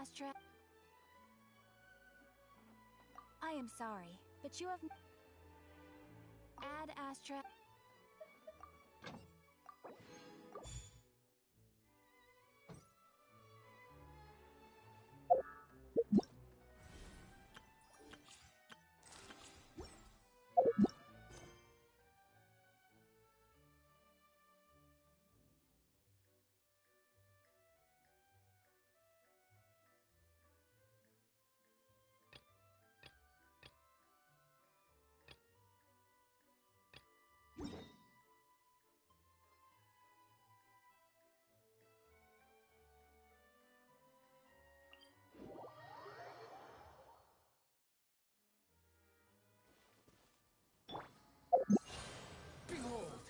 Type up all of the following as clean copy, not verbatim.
Astra. I am sorry, but you have... Ad Astra. Behold!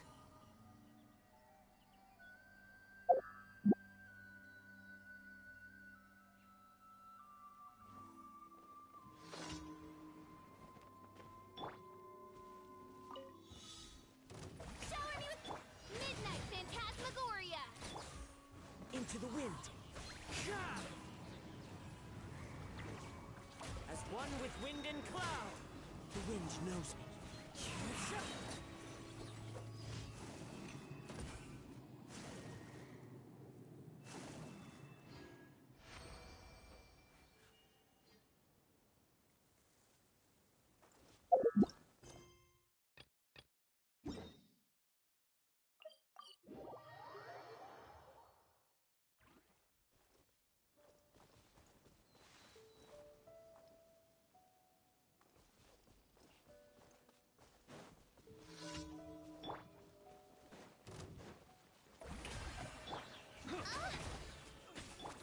Shower me with Midnight Phantasmagoria! Into the wind! As one with wind and cloud! The wind knows me.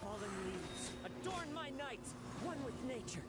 Fallen leaves, adorn my night, one with nature.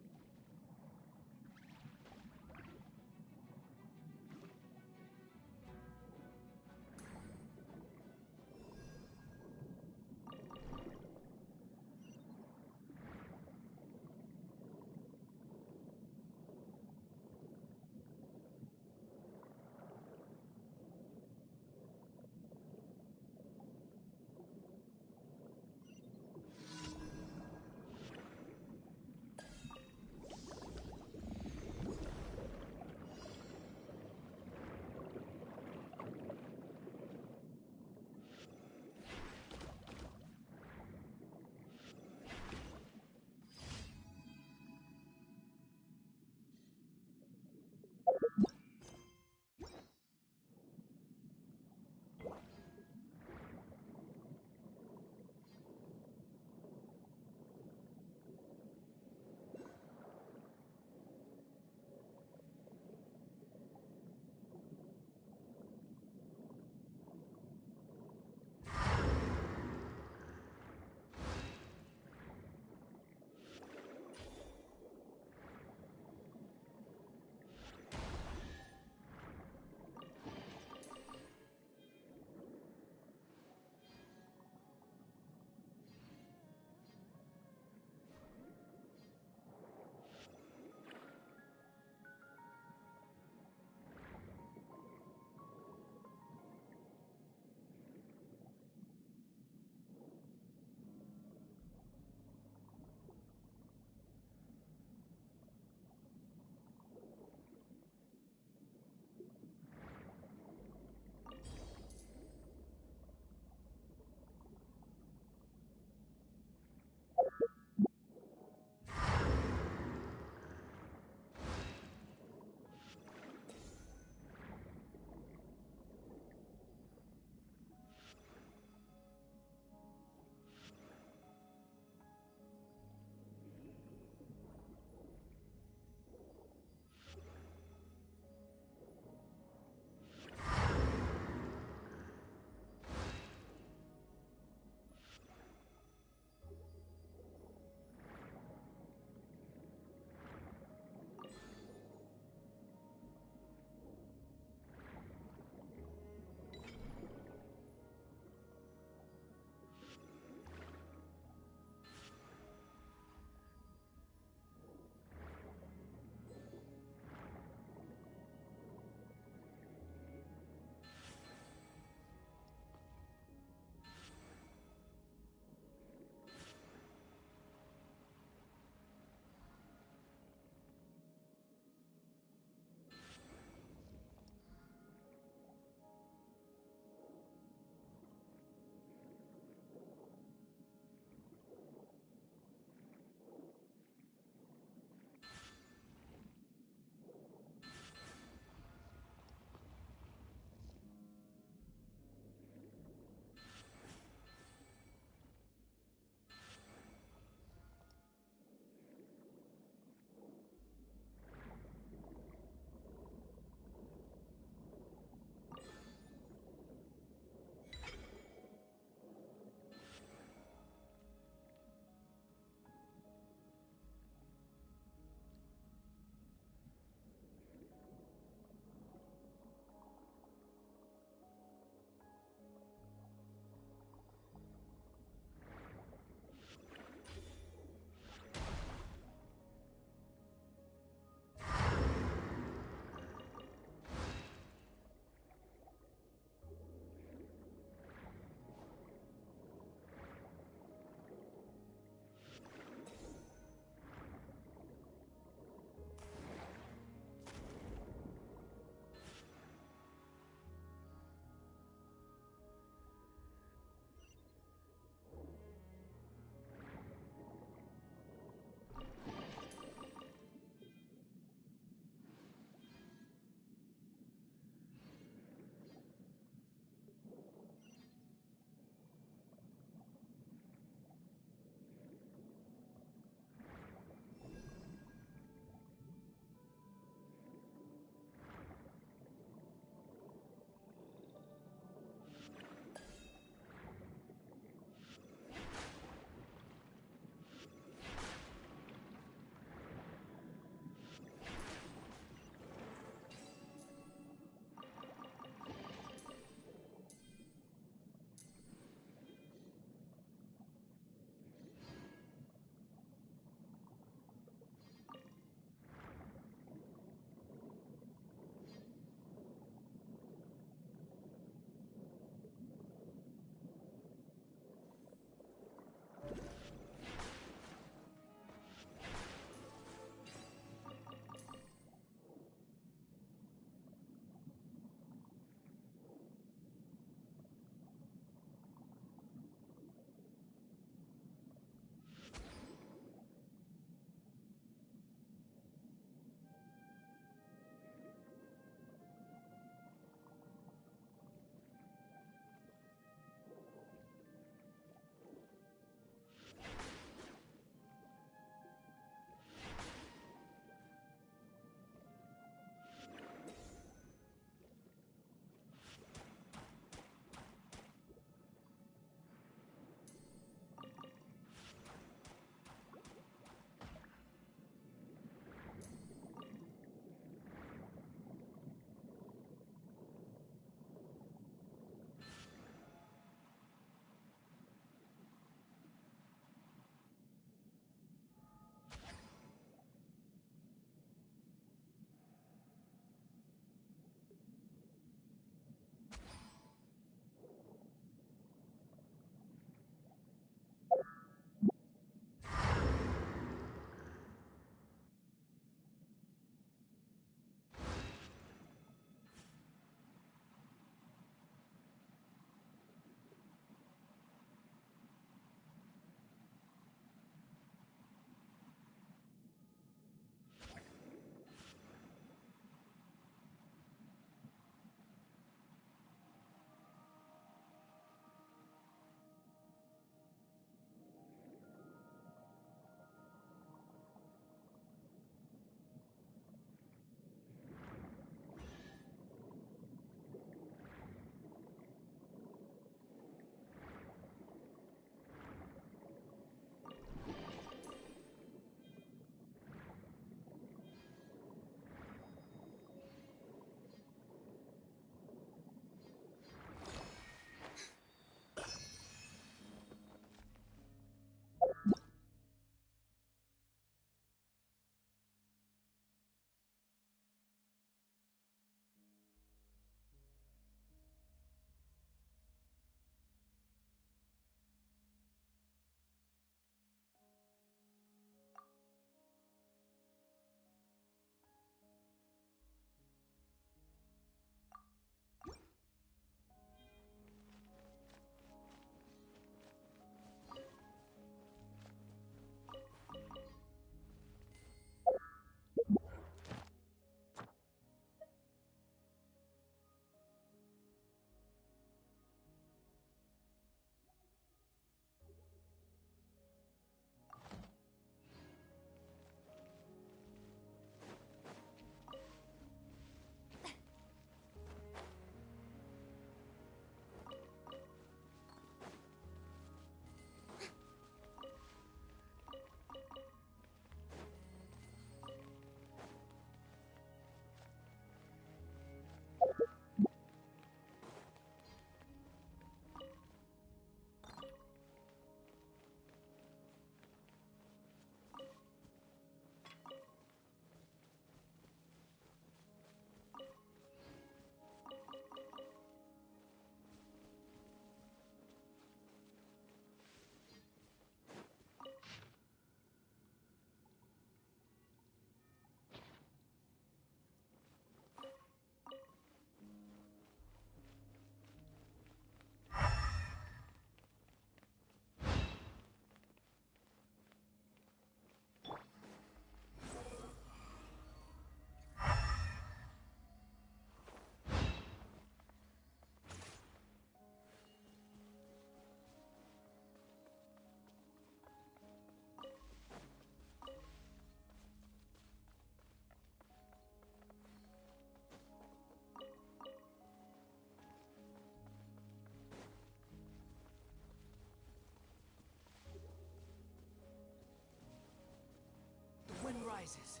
rises.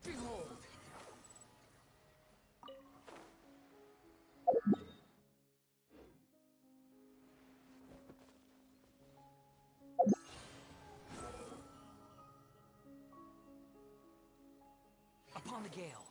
Behold! Upon the gale.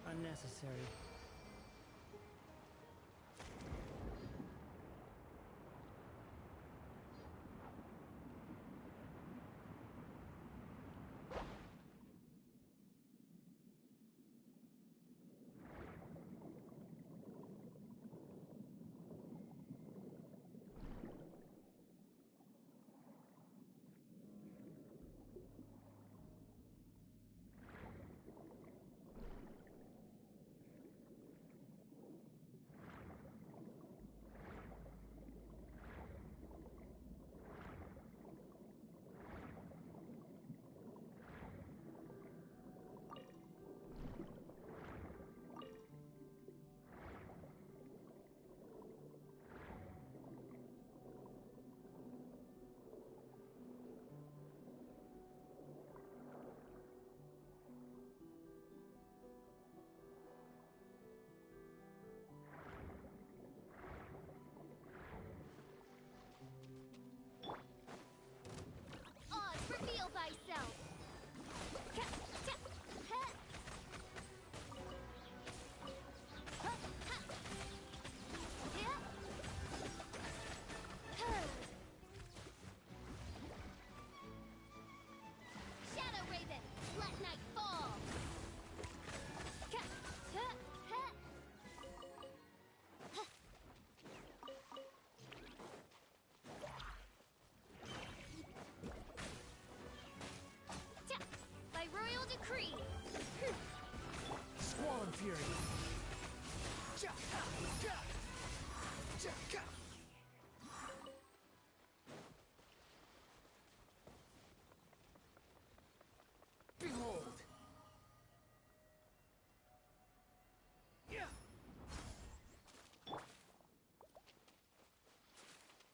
Unnecessary. Oz, reveal thyself! Shadow Raven, let night fall! By royal decree! Squall and Fury. Behold!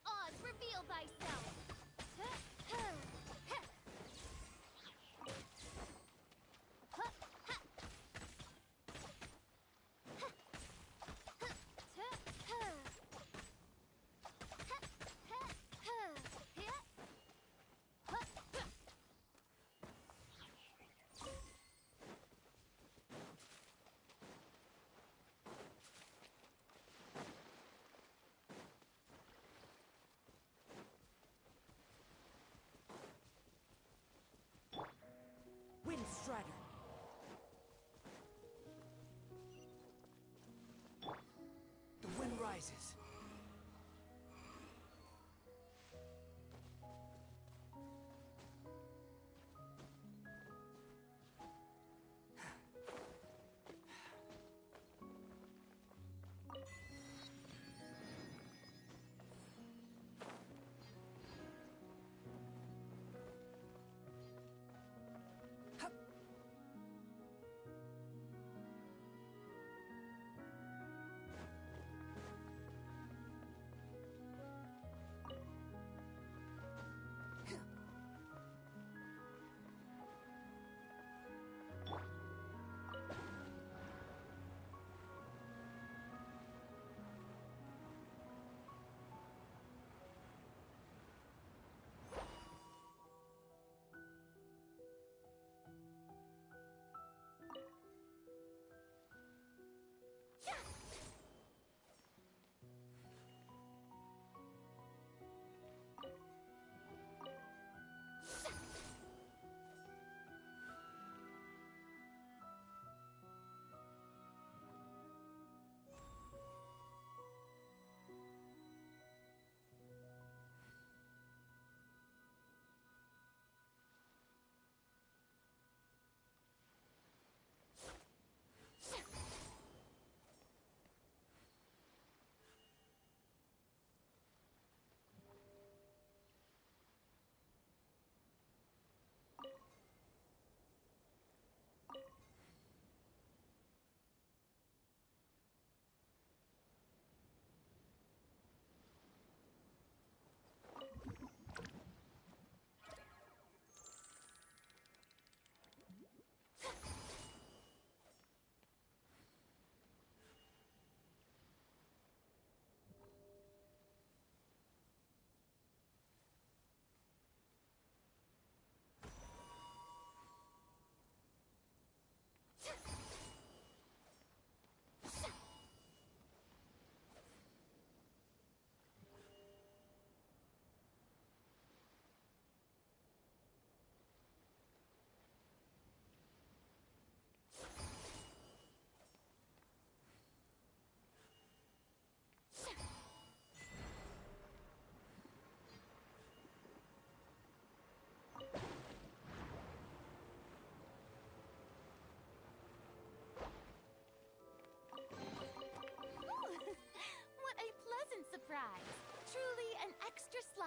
Oz, reveal thyself! Wind Strider. The wind rises.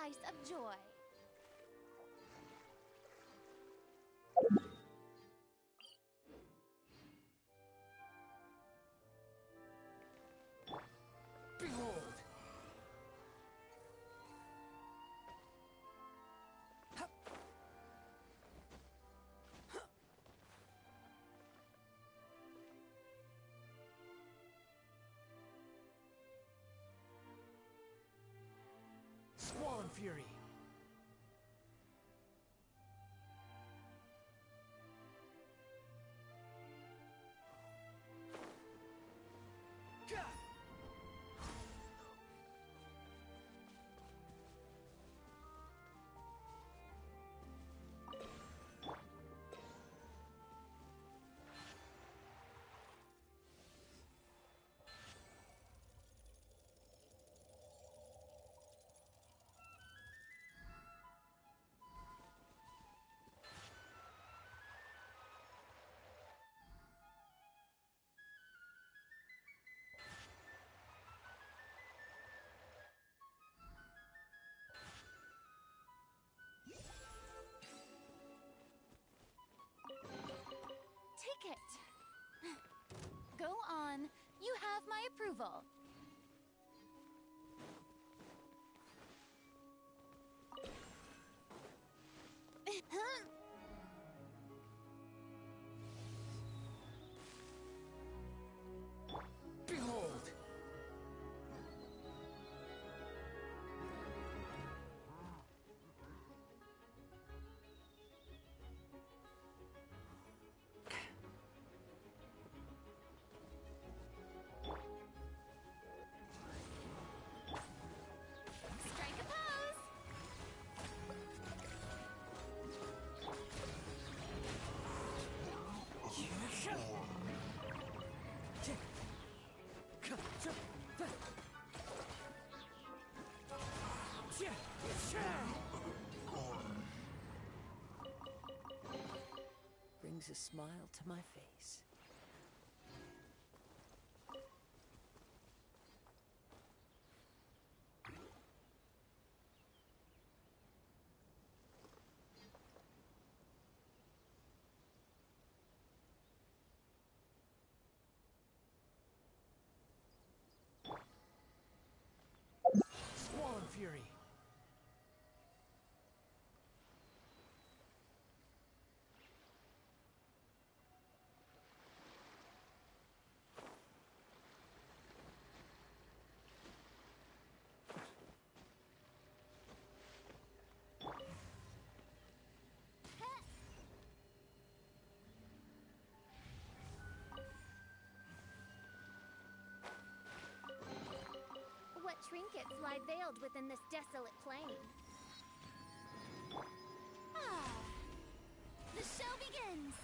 slice of joy. Behold! Squall and Fury! Gah! Take it. Go on. You have my approval. Behold! Strike a pose. Brings a smile to my face. Squall and Fury! What trinkets lie veiled within this desolate plain? Ah, the show begins!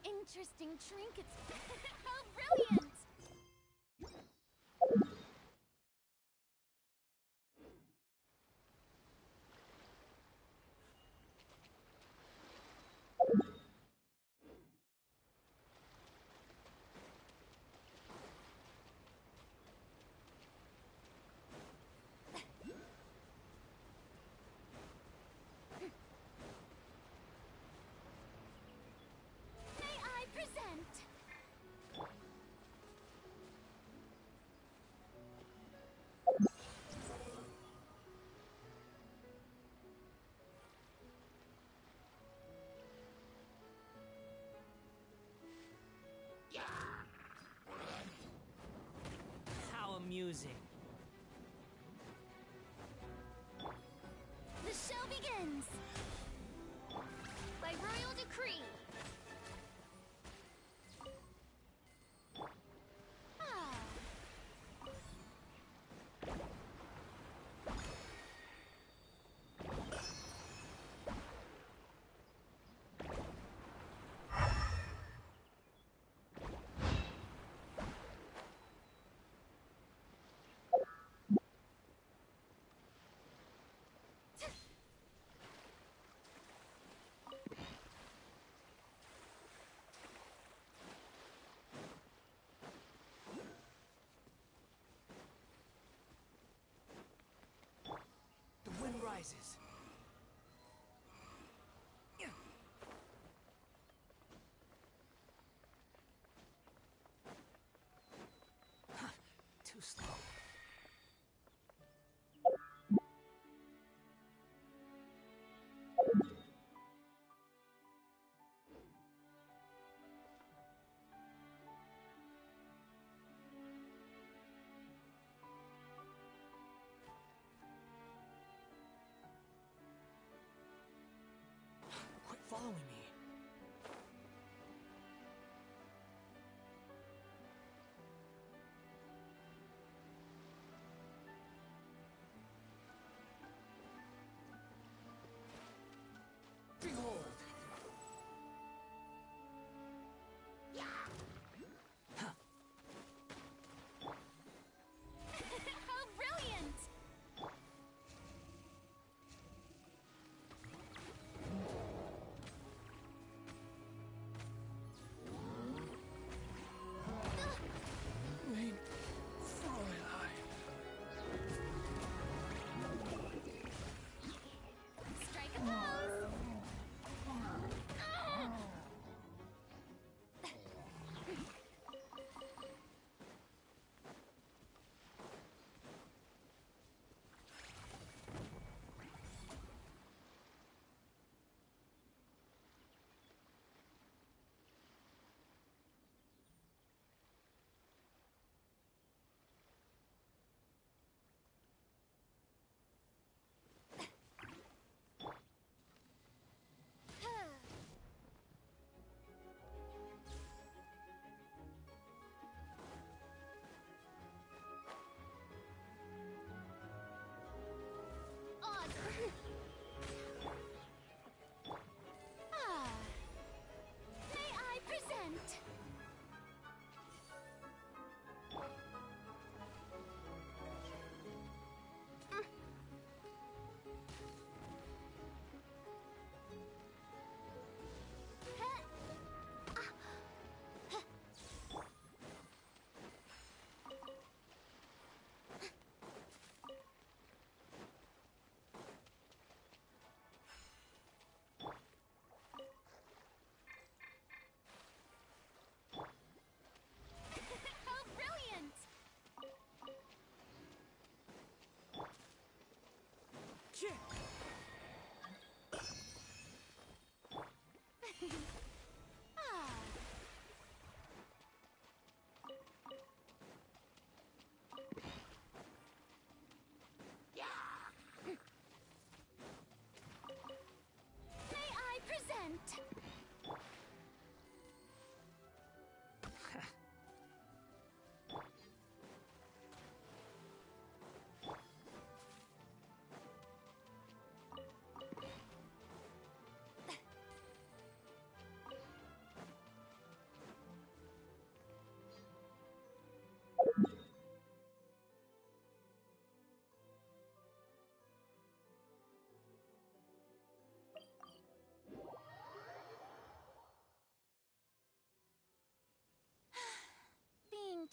interesting trinkets. How brilliant! May I present? How amusing. The show begins! By royal decree! Ah. The wind rises. Too slow.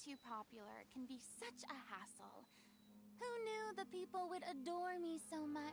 too popular can be such a hassle. Who knew the people would adore me so much?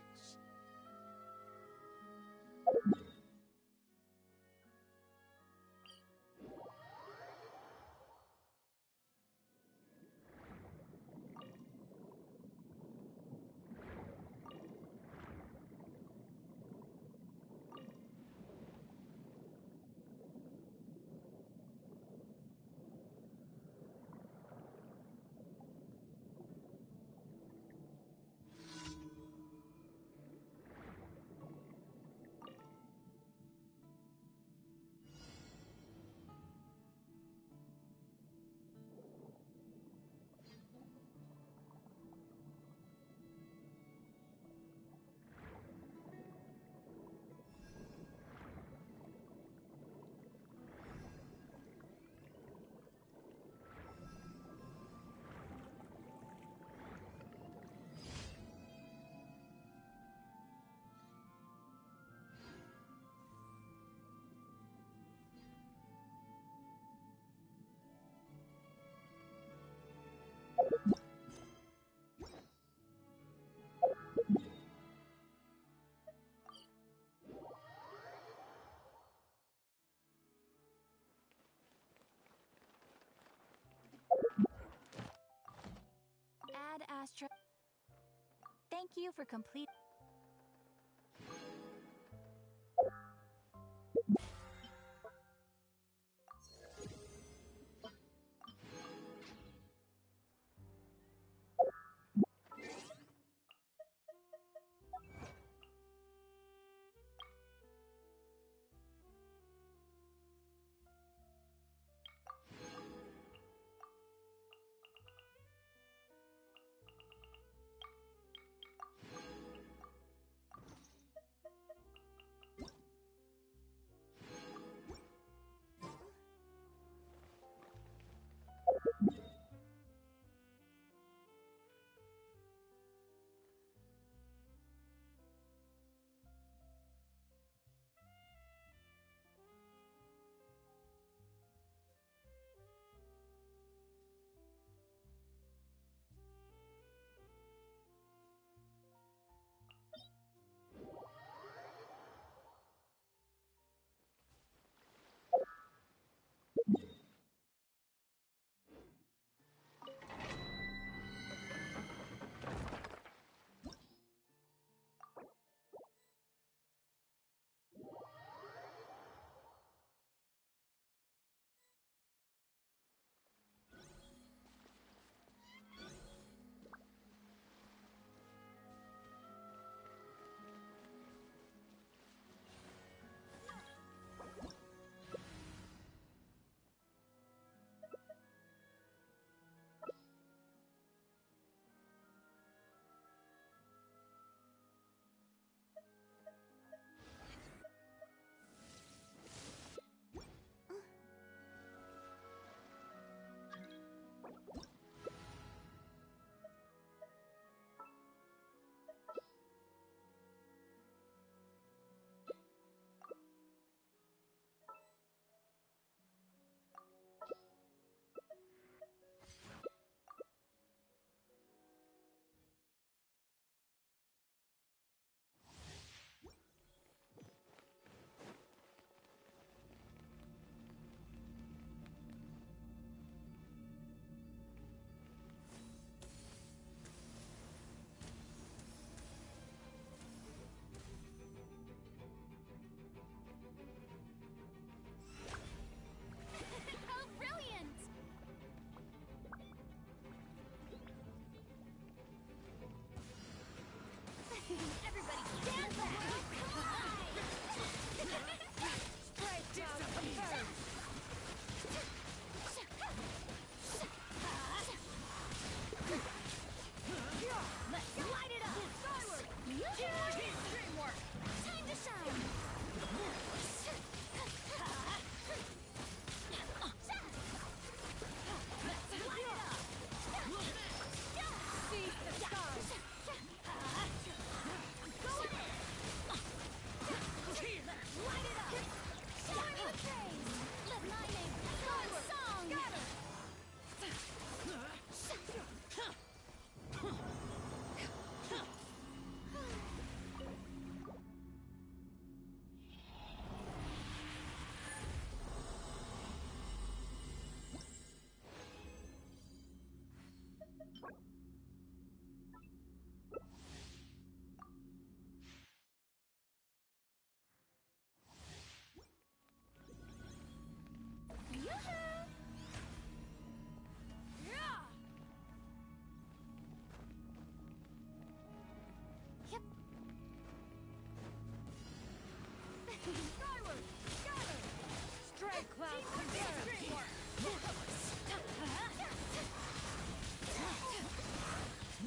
Ad Astra. Thank you for complete.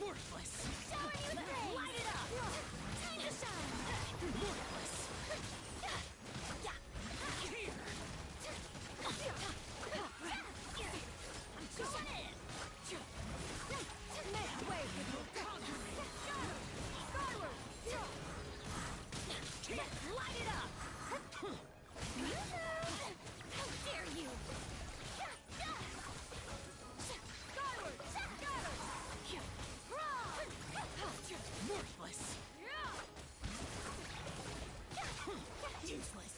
Worthless! Shower you with praise! Light it up! Time to shine! Worthless! Here! I'm going in! Make way for your conquering! Skyward! Light it up! How dare you! Skyward! Worthless! Useless!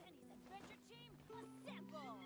Penny's Adventure Team, assemble!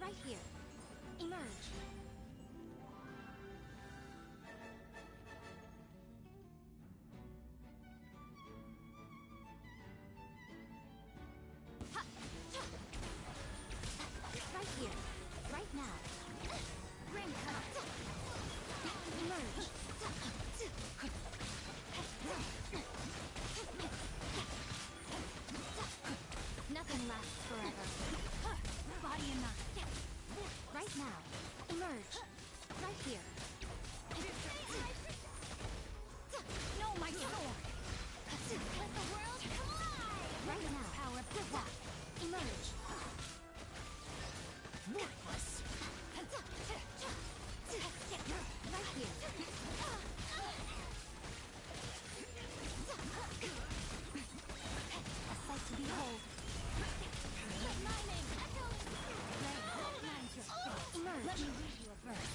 Right here. Emerge. Right here. Right now. Ring out. Emerge. Nothing lasts forever. Body and mind. Right now. Emerge. Right here. No, my sword! Let the world collide! Right now. Power Good luck. Emerge. Worthless! Right here. A sight to behold. Let my name echo! Emerge. Let me read you a verse.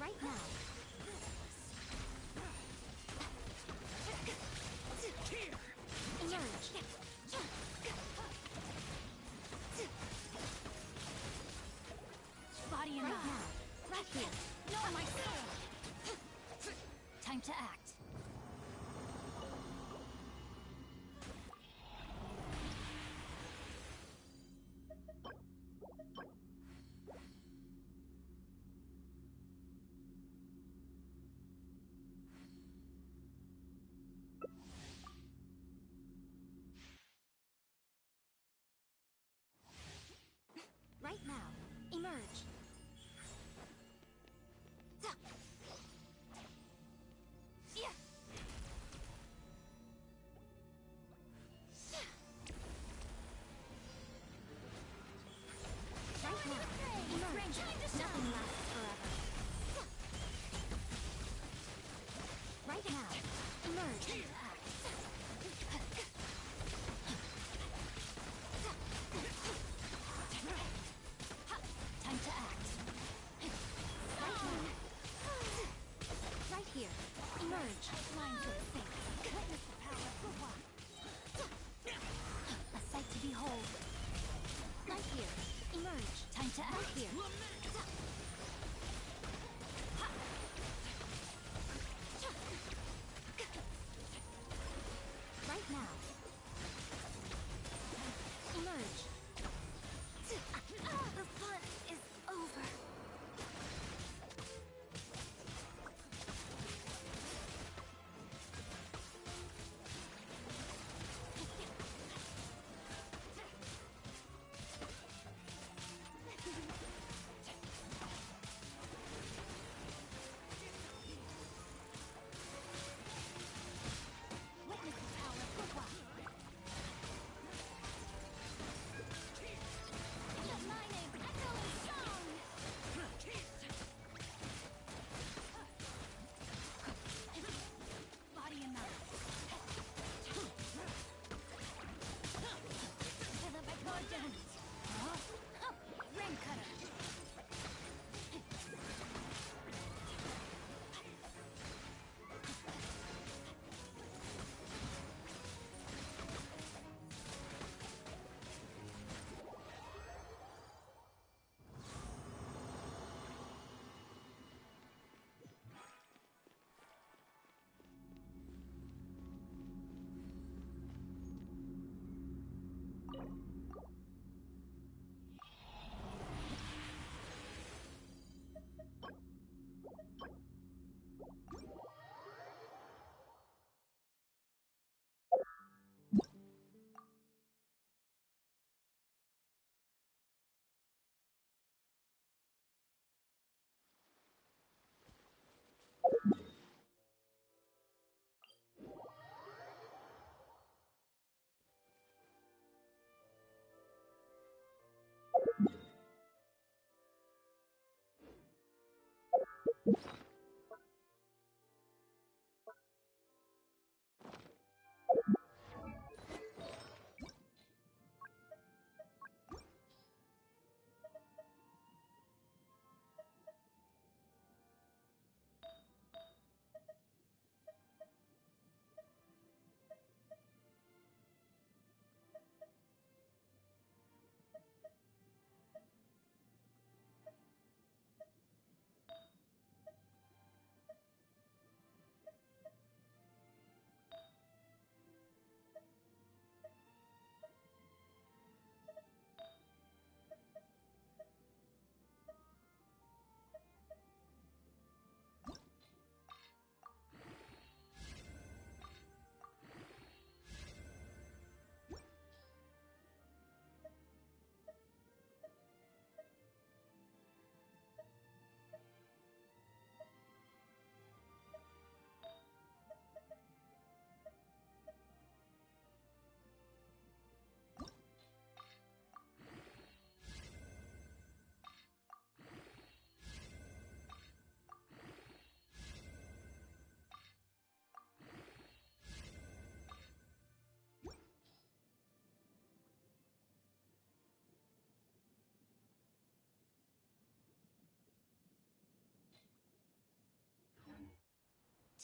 Right now. Emerge. Body and Right mind. now. Right here. No, my sword! Time to act.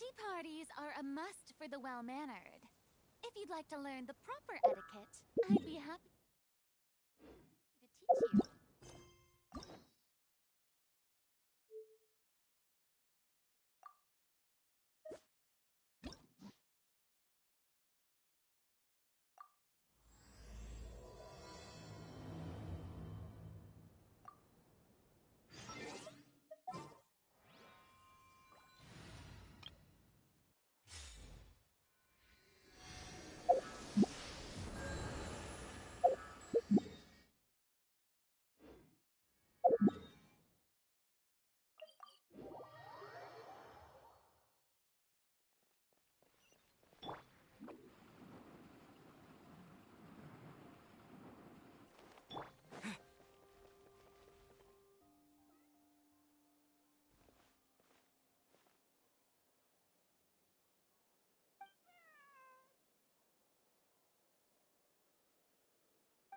Tea parties are a must for the well-mannered. If you'd like to learn the proper etiquette, I'd be happy to teach you.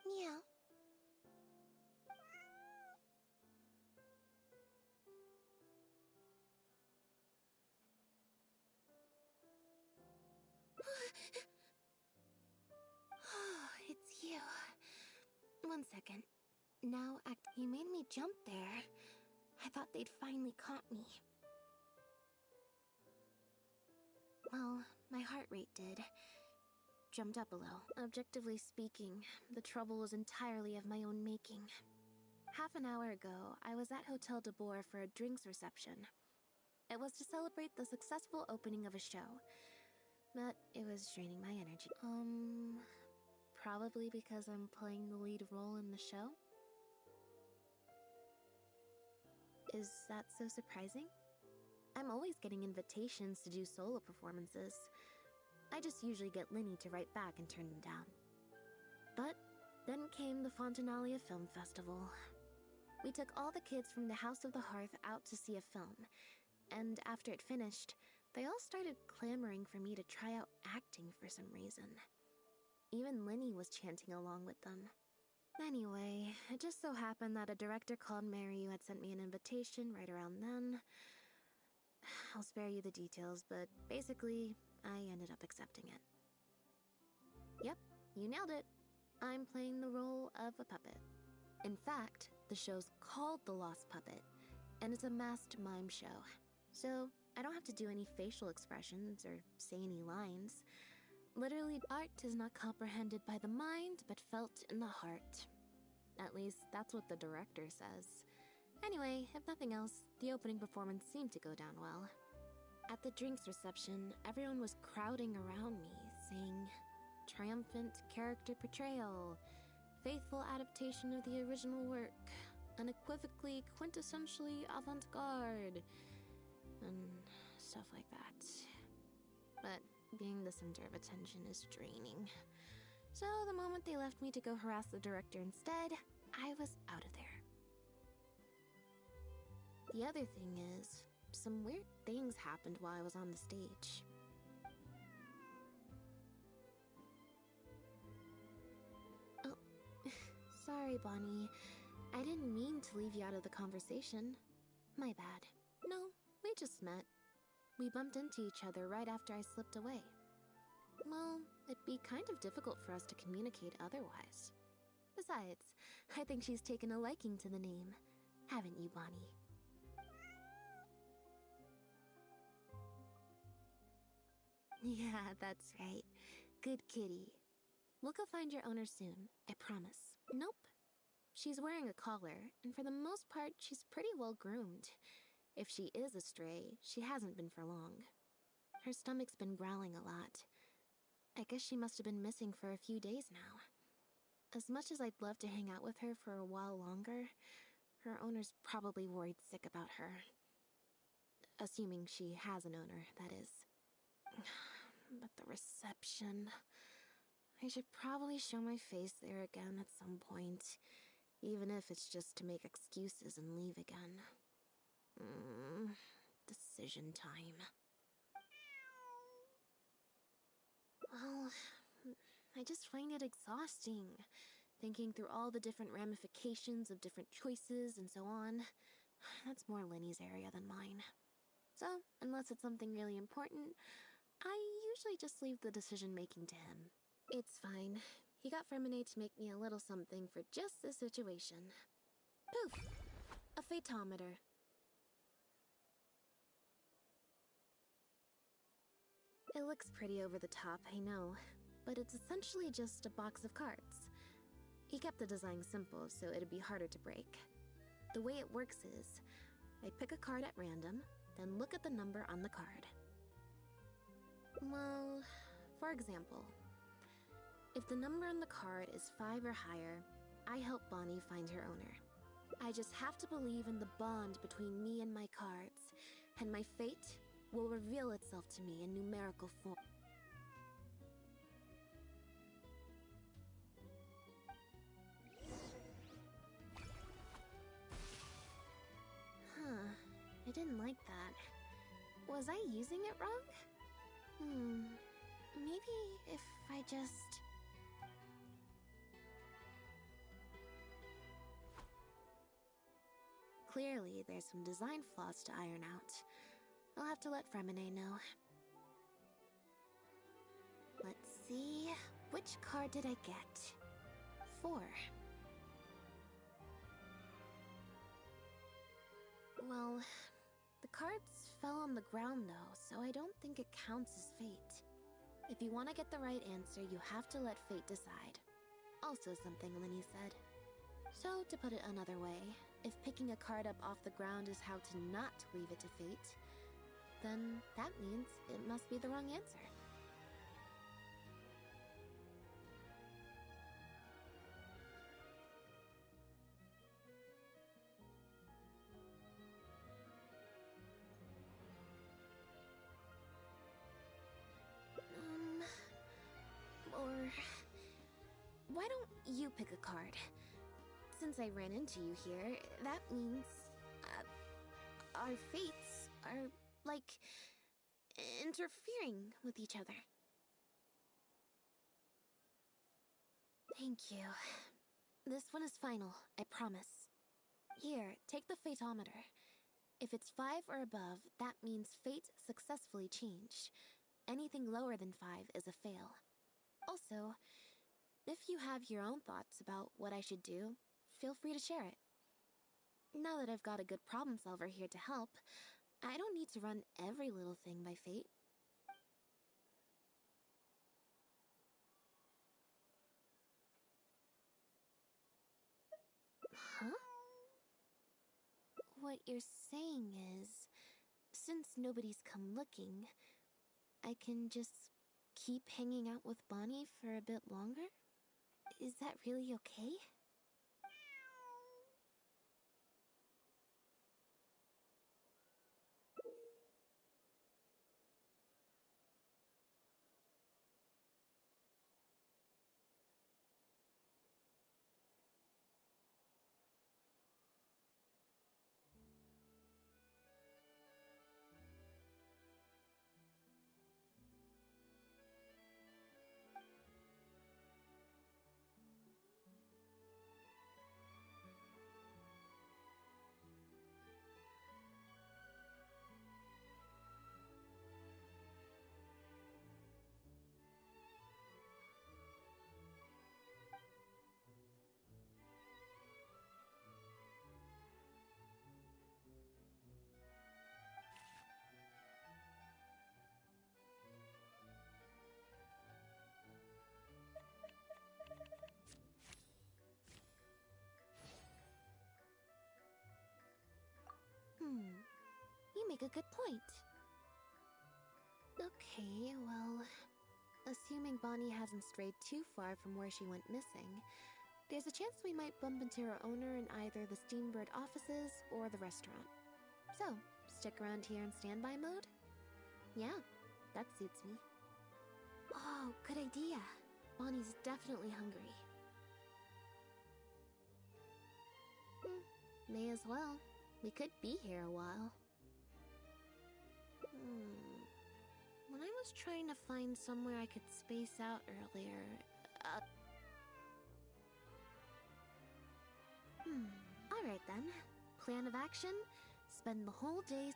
Meow. It's you. One second. Now you made me jump there. I thought they'd finally caught me. Well, my heart rate did. Jumped up a little. Objectively speaking, the trouble was entirely of my own making. Half an hour ago, I was at Hotel de Boer for a drinks reception. It was to celebrate the successful opening of a show, but it was draining my energy. Probably because I'm playing the lead role in the show? Is that so surprising? I'm always getting invitations to do solo performances. I just usually get Linny to write back and turn them down. But then came the Fontanalia Film Festival. We took all the kids from the House of the Hearth out to see a film, and after it finished, they all started clamoring for me to try out acting for some reason. Even Linny was chanting along with them. Anyway, it just so happened that a director called Mary had sent me an invitation right around then. I'll spare you the details, but basically, I ended up accepting it. Yep, you nailed it. I'm playing the role of a puppet. In fact, the show's called The Lost Puppet, and it's a masked mime show. So, I don't have to do any facial expressions or say any lines. Literally, art is not comprehended by the mind, but felt in the heart. At least, that's what the director says. Anyway, if nothing else, the opening performance seemed to go down well. At the drinks reception, everyone was crowding around me, saying, "Triumphant character portrayal, faithful adaptation of the original work, unequivocally, quintessentially avant-garde," and stuff like that. But being the center of attention is draining. So the moment they left me to go harass the director instead, I was out of there. The other thing is, some weird things happened while I was on the stage. Oh, sorry, Bonnie. I didn't mean to leave you out of the conversation. My bad. No, we just met. We bumped into each other right after I slipped away. Well, it'd be kind of difficult for us to communicate otherwise. Besides, I think she's taken a liking to the name. Haven't you, Bonnie? Yeah, that's right. Good kitty. We'll go find your owner soon, I promise. Nope. She's wearing a collar, and for the most part, she's pretty well groomed. If she is a stray, she hasn't been for long. Her stomach's been growling a lot. I guess she must have been missing for a few days now. As much as I'd love to hang out with her for a while longer, her owner's probably worried sick about her. Assuming she has an owner, that is. But the reception... I should probably show my face there again at some point, even if it's just to make excuses and leave again. Decision time. Well, I just find it exhausting, thinking through all the different ramifications of different choices and so on. That's more Lenny's area than mine. So, unless it's something really important, I usually just leave the decision-making to him. It's fine. He got Fremine to make me a little something for just this situation. Poof! A phaetometer. It looks pretty over the top, I know, but it's essentially just a box of cards. He kept the design simple, so it'd be harder to break. The way it works is, I pick a card at random, then look at the number on the card. Well, for example, if the number on the card is 5 or higher, I help Bonnie find her owner. I just have to believe in the bond between me and my cards, and my fate will reveal itself to me in numerical form. Huh, I didn't like that. Was I using it wrong? Maybe if I just... Clearly, there's some design flaws to iron out. I'll have to let Fremine know. Let's see... Which card did I get? 4. Well, the cards fell on the ground though, so I don't think it counts as fate. If you want to get the right answer, you have to let fate decide. Also something Lenny said. So, to put it another way, if picking a card up off the ground is how to not leave it to fate, then that means it must be the wrong answer. Or... Why don't you pick a card? Since I ran into you here, that means... our fates are, like, interfering with each other. Thank you. This one is final, I promise. Here, take the phaetometer. If it's 5 or above, that means fate successfully changed. Anything lower than 5 is a fail. Also, if you have your own thoughts about what I should do, feel free to share it. Now that I've got a good problem solver here to help, I don't need to run every little thing by fate. Huh? What you're saying is, since nobody's come looking, I can just keep hanging out with Bonnie for a bit longer? Is that really okay? make a good point. Okay, well, assuming Bonnie hasn't strayed too far from where she went missing, there's a chance we might bump into her owner in either the Steambird offices or the restaurant. So, stick around here in standby mode? Yeah, that suits me. Oh, good idea. Bonnie's definitely hungry. May as well. We could be here a while. When I was trying to find somewhere I could space out earlier... Alright then. Plan of action, spend the whole day...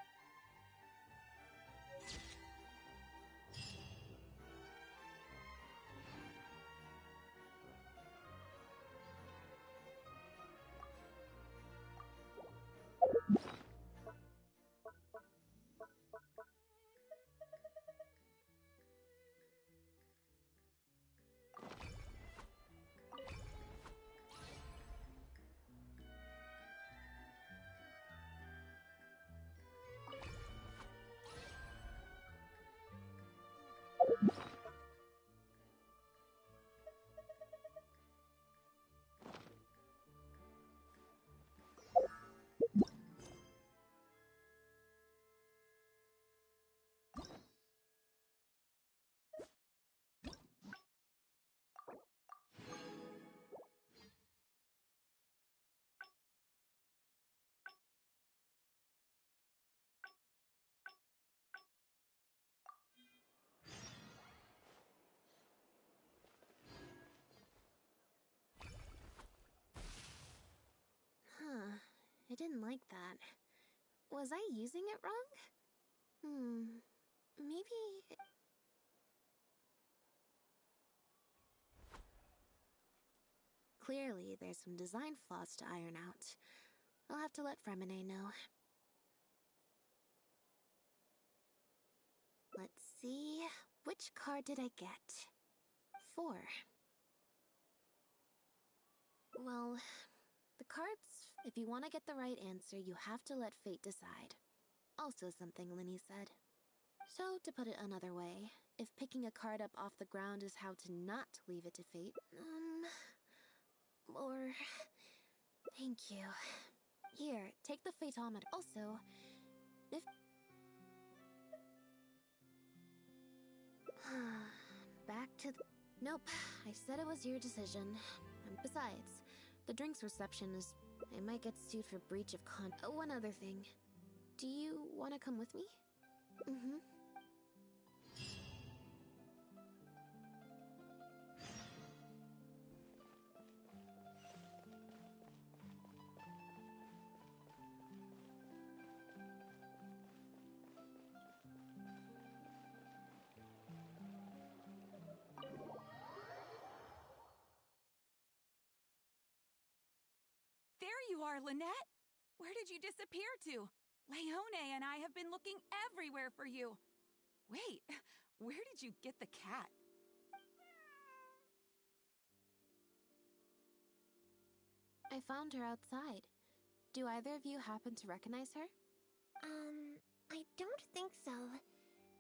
I didn't like that. Was I using it wrong? Maybe... Clearly, there's some design flaws to iron out. I'll have to let Fremine know. Let's see... Which card did I get? 4. Well, the cards... If you want to get the right answer, you have to let fate decide. Also something Linny said. So, to put it another way, if picking a card up off the ground is how to not leave it to fate, or... Thank you. Here, take the Fatometer. Also, if... Back to the... Nope, I said it was your decision. And besides, the drinks reception is... I might get sued for breach of one other thing. Do you want to come with me? There you are, Lynette! Where did you disappear to? Leone and I have been looking everywhere for you. Wait, where did you get the cat? I found her outside. Do either of you happen to recognize her? I don't think so.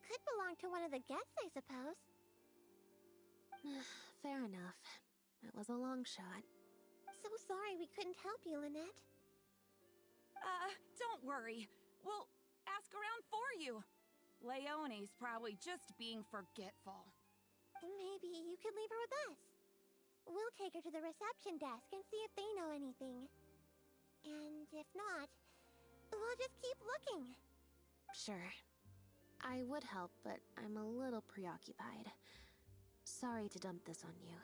Could belong to one of the guests, I suppose. Fair enough. It was a long shot. So sorry we couldn't help you, Lynette. Don't worry. We'll ask around for you. Leone's probably just being forgetful. Maybe you could leave her with us. We'll take her to the reception desk and see if they know anything. And if not, we'll just keep looking. Sure. I would help, but I'm a little preoccupied. Sorry to dump this on you.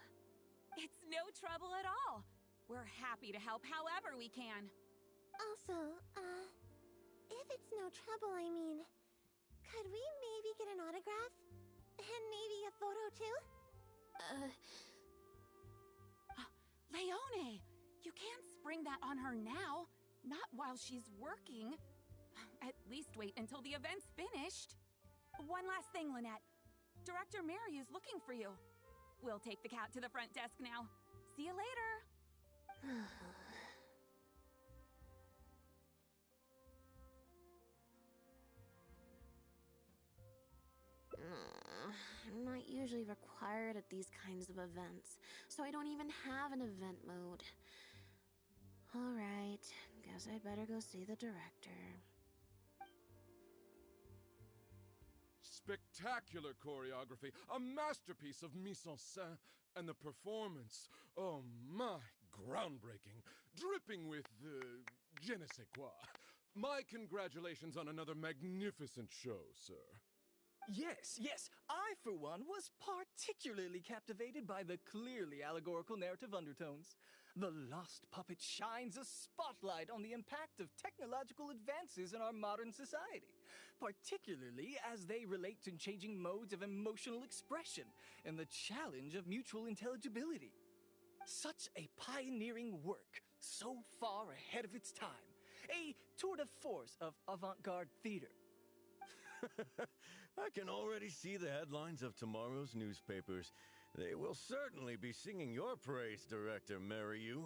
It's no trouble at all. We're happy to help however we can. Also, if it's no trouble, I mean, could we maybe get an autograph? And maybe a photo too? Leone! You can't spring that on her now. Not while she's working. At least wait until the event's finished. One last thing, Lynette. Director Mary is looking for you. We'll take the cat to the front desk now. See you later. I'm not usually required at these kinds of events, so I don't even have an event mode. Alright, guess I'd better go see the director. Spectacular choreography, a masterpiece of mise en scène, and the performance, oh my, groundbreaking, dripping with, je ne sais quoi. My congratulations on another magnificent show, sir. Yes, I, for one, was particularly captivated by the clearly allegorical narrative undertones. The Lost Puppet shines a spotlight on the impact of technological advances in our modern society, particularly as they relate to changing modes of emotional expression and the challenge of mutual intelligibility. Such a pioneering work, so far ahead of its time. A tour de force of avant-garde theater. I can already see the headlines of tomorrow's newspapers. They will certainly be singing your praise, Director Mariyu.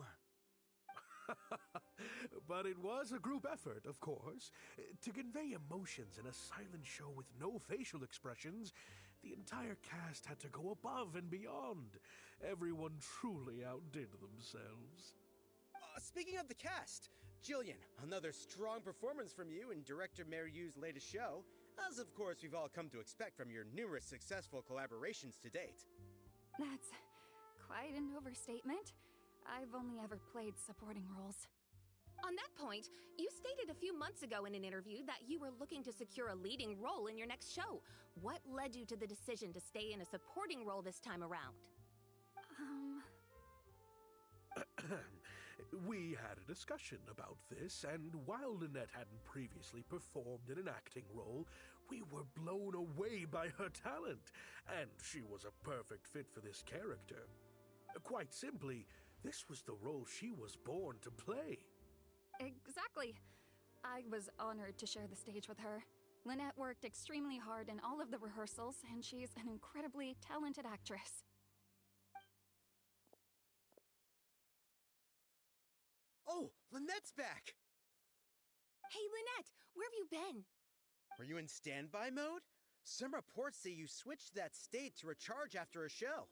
But it was a group effort, of course. To convey emotions in a silent show with no facial expressions, the entire cast had to go above and beyond. Everyone truly outdid themselves. Speaking of the cast, Jillian, another strong performance from you in Director Mariyu's latest show, as of course we've all come to expect from your numerous successful collaborations to date. That's quite an overstatement. I've only ever played supporting roles. On that point, you stated a few months ago in an interview that you were looking to secure a leading role in your next show. What led you to the decision to stay in a supporting role this time around? We had a discussion about this, and while Lynette hadn't previously performed in an acting role, we were blown away by her talent, and she was a perfect fit for this character. Quite simply, this was the role she was born to play. Exactly. I was honored to share the stage with her. Lynette worked extremely hard in all of the rehearsals, and she's an incredibly talented actress. Oh, Lynette's back! Hey, Lynette, where have you been? Were you in standby mode? Some reports say you switched to that state to recharge after a show.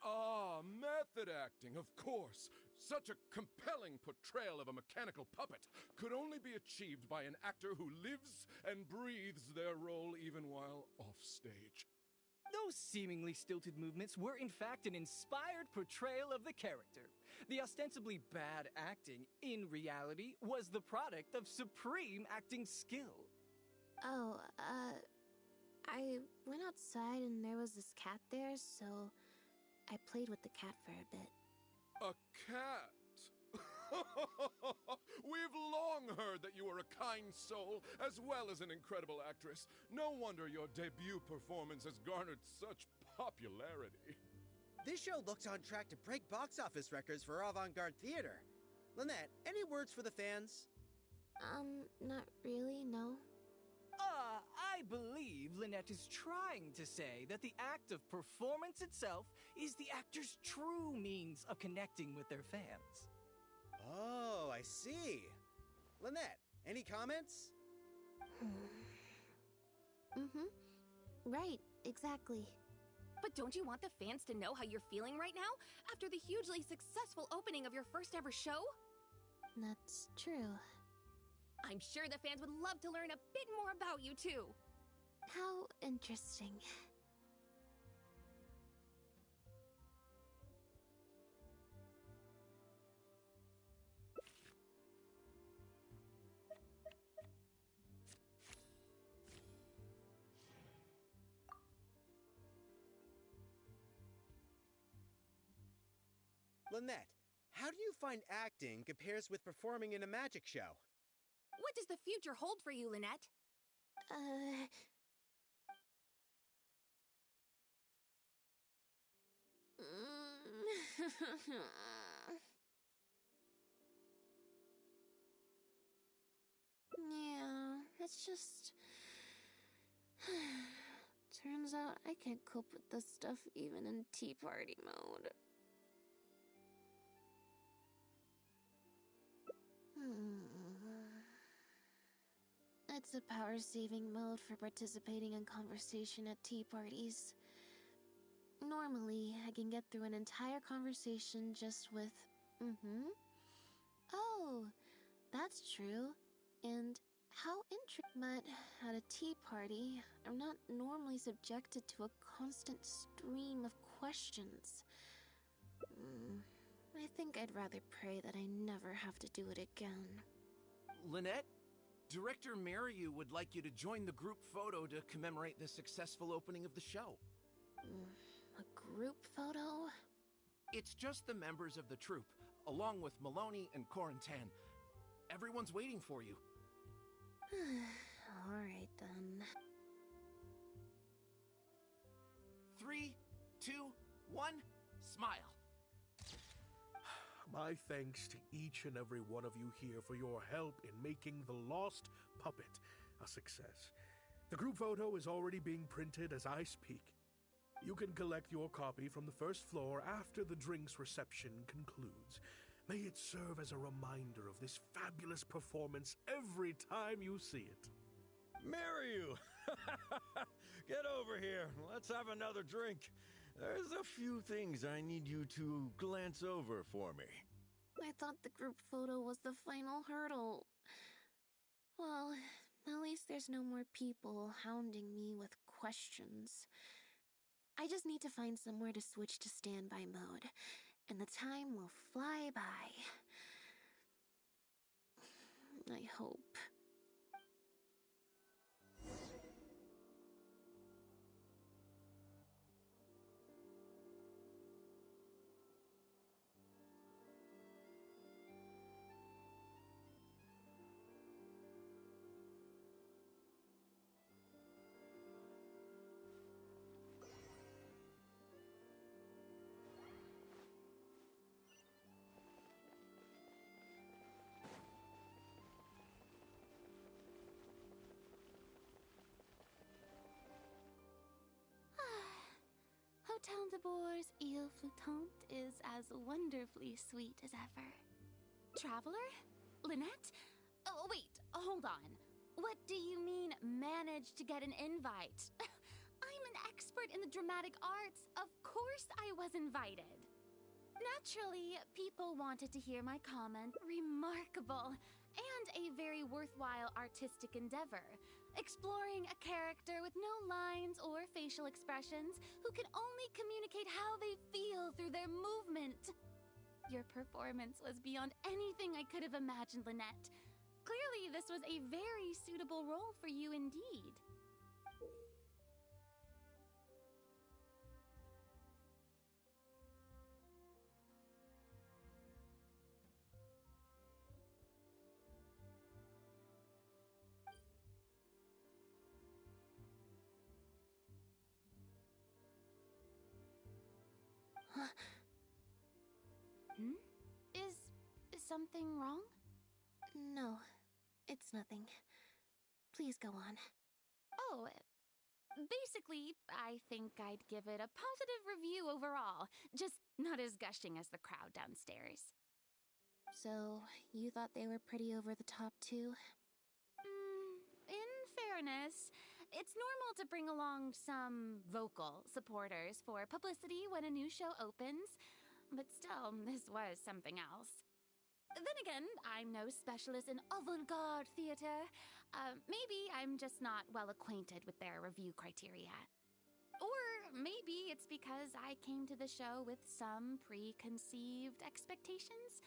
Ah, method acting, of course. Such a compelling portrayal of a mechanical puppet could only be achieved by an actor who lives and breathes their role even while offstage. Those seemingly stilted movements were in fact an inspired portrayal of the character. The ostensibly bad acting, in reality, was the product of supreme acting skill. Oh, I went outside and there was this cat there, so I played with the cat for a bit. A cat? We've long heard that you are a kind soul, as well as an incredible actress. No wonder your debut performance has garnered such popularity. This show looks on track to break box office records for avant-garde theater. Lynette, any words for the fans? Not really, no. I believe Lynette is trying to say that the act of performance itself is the actor's true means of connecting with their fans. Oh, I see. Lynette, any comments? Right, exactly. But don't you want the fans to know how you're feeling right now, after the hugely successful opening of your first ever show? That's true. I'm sure the fans would love to learn a bit more about you, too. How interesting. Lynette, how do you find acting compares with performing in a magic show? What does the future hold for you, Lynette? Yeah, it's just... Turns out I can't cope with this stuff even in tea party mode. It's a power-saving mode for participating in conversation at tea parties. Normally, I can get through an entire conversation just with, Oh, that's true. And how interesting. But at a tea party, I'm not normally subjected to a constant stream of questions. I think I'd rather pray that I never have to do it again. Lynette, Director Mariu would like you to join the group photo to commemorate the successful opening of the show. A group photo? It's just the members of the troupe, along with Maloney and Corentin. Everyone's waiting for you. Alright then. 3, 2, 1, smile. My thanks to each and every one of you here for your help in making The Lost Puppet a success. The group photo is already being printed as I speak. You can collect your copy from the first floor after the drinks reception concludes. May it serve as a reminder of this fabulous performance every time you see it. Mariu! Get over here. Let's have another drink. There's a few things I need you to glance over for me. I thought the group photo was the final hurdle. Well, at least there's no more people hounding me with questions. I just need to find somewhere to switch to standby mode, and the time will fly by. I hope. Hotel de Bour's Île Flottante is as wonderfully sweet as ever. Traveler? Lynette? Oh, wait, hold on. What do you mean, managed to get an invite? I'm an expert in the dramatic arts. Of course I was invited. Naturally, people wanted to hear my comment. Remarkable. And a very worthwhile artistic endeavor. Exploring a character with no lines or facial expressions who can only communicate how they feel through their movement. Your performance was beyond anything I could have imagined, Lynette. Clearly, this was a very suitable role for you indeed. Is something wrong? No, it's nothing. Please go on. Oh, basically, I think I'd give it a positive review overall, just not as gushing as the crowd downstairs. So, you thought they were pretty over the top too? In fairness, it's normal to bring along some vocal supporters for publicity when a new show opens, but still, this was something else. Then again, I'm no specialist in avant-garde theater. Maybe I'm just not well acquainted with their review criteria. Or maybe it's because I came to the show with some preconceived expectations.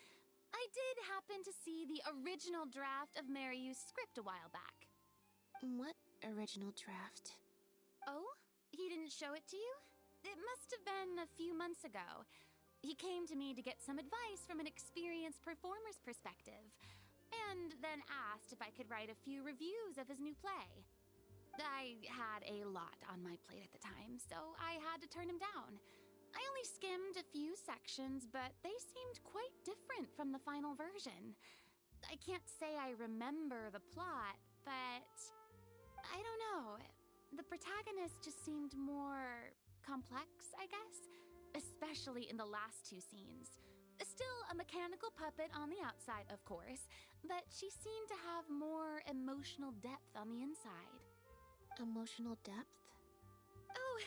I did happen to see the original draft of Mariu's script a while back. What original draft? Oh? He didn't show it to you? It must have been a few months ago. He came to me to get some advice from an experienced performer's perspective, and then asked if I could write a few reviews of his new play. I had a lot on my plate at the time, so I had to turn him down. I only skimmed a few sections, but they seemed quite different from the final version. I can't say I remember the plot, but I don't know. The protagonist just seemed more complex, I guess. Especially in the last two scenes. Still a mechanical puppet on the outside, of course, but she seemed to have more emotional depth on the inside. Emotional depth? Oh,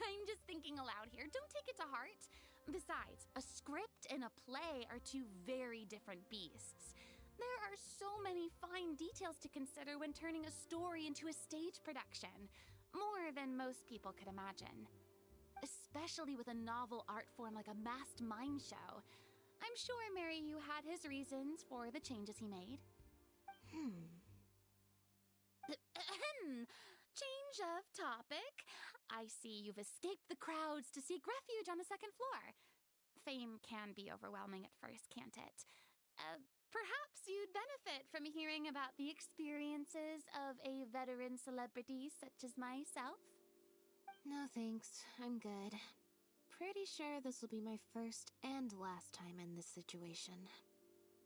I'm just thinking aloud here. Don't take it to heart. Besides, a script and a play are two very different beasts. There are so many fine details to consider when turning a story into a stage production, more than most people could imagine. Especially with a novel art form like a masked mime show. I'm sure Maryu had his reasons for the changes he made. Change of topic. I see you've escaped the crowds to seek refuge on the second floor. Fame can be overwhelming at first, can't it? Perhaps you'd benefit from hearing about the experiences of a veteran celebrity such as myself. No thanks, I'm good. Pretty sure this will be my first and last time in this situation.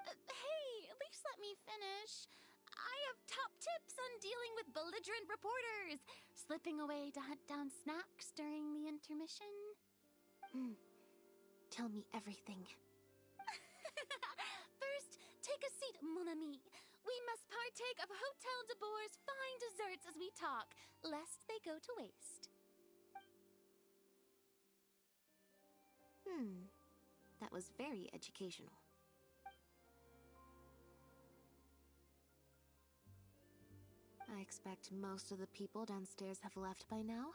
Hey, at least let me finish. I have top tips on dealing with belligerent reporters, slipping away to hunt down snacks during the intermission. Tell me everything. First, take a seat, mon ami. We must partake of Hotel de Boer's fine desserts as we talk, lest they go to waste. That was very educational. I expect most of the people downstairs have left by now.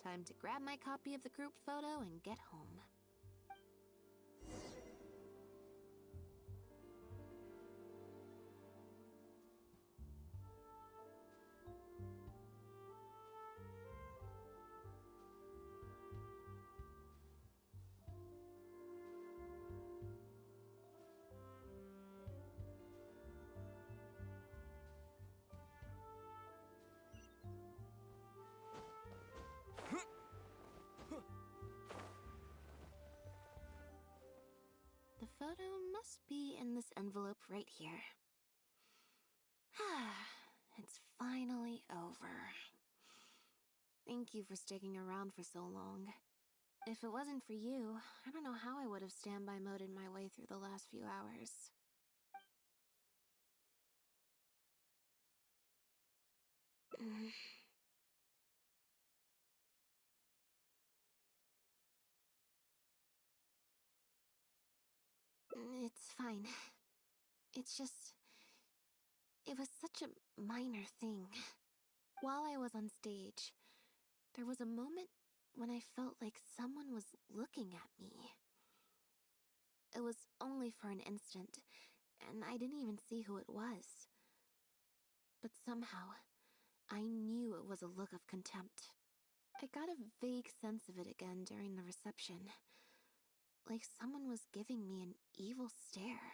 Time to grab my copy of the group photo and get home. The photo must be in this envelope right here. It's finally over. Thank you for sticking around for so long. If it wasn't for you, I don't know how I would have standby moded my way through the last few hours. It's fine. It's just... It was such a minor thing. While I was on stage, there was a moment when I felt like someone was looking at me. It was only for an instant, and I didn't even see who it was. But somehow, I knew it was a look of contempt. I got a vague sense of it again during the reception. Like someone was giving me an evil stare.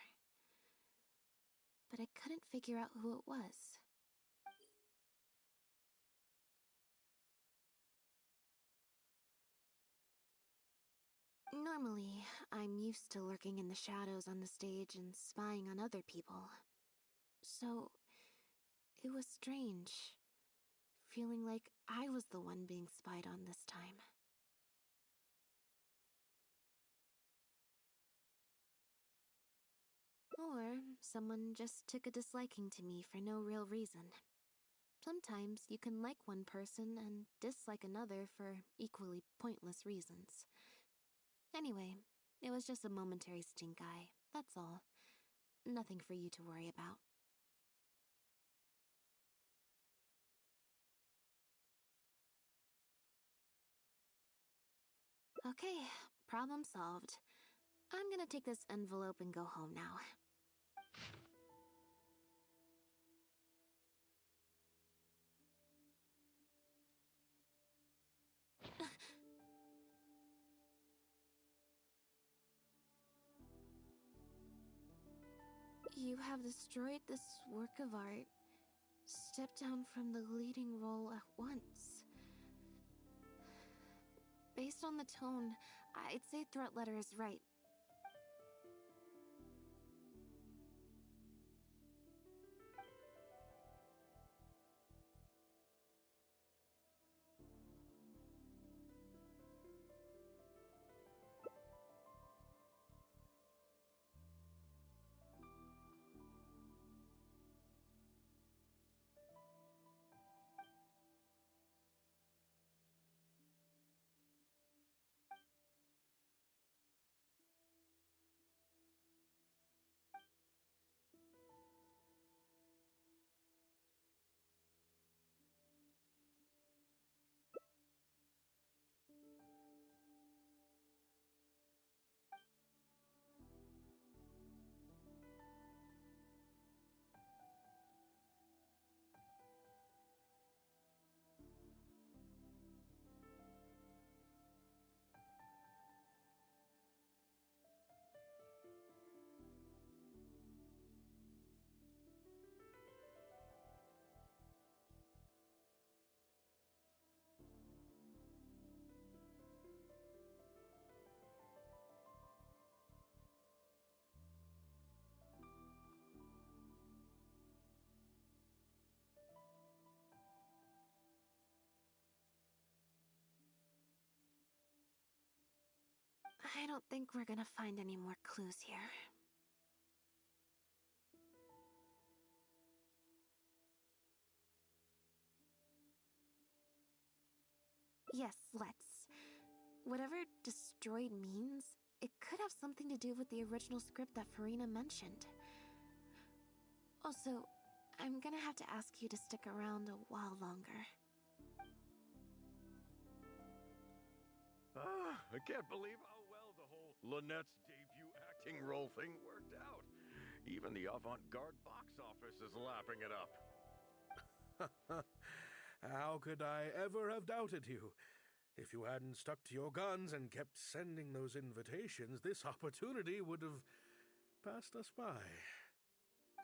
But I couldn't figure out who it was. Normally, I'm used to lurking in the shadows on the stage and spying on other people. So, it was strange, feeling like I was the one being spied on this time. Or someone just took a disliking to me for no real reason. Sometimes you can like one person and dislike another for equally pointless reasons. Anyway, it was just a momentary stink eye, that's all. Nothing for you to worry about. Okay, problem solved. I'm gonna take this envelope and go home now. You have destroyed this work of art. Step down from the leading role at once. Based on the tone, I'd say threat letter is right. I don't think we're gonna find any more clues here. Yes, let's. Whatever destroyed means, it could have something to do with the original script that Farina mentioned. Also, I'm gonna have to ask you to stick around a while longer. I can't believe how well the whole Lynette's debut acting role thing worked out. Even the avant-garde box office is lapping it up. How could I ever have doubted you? If you hadn't stuck to your guns and kept sending those invitations, this opportunity would have passed us by.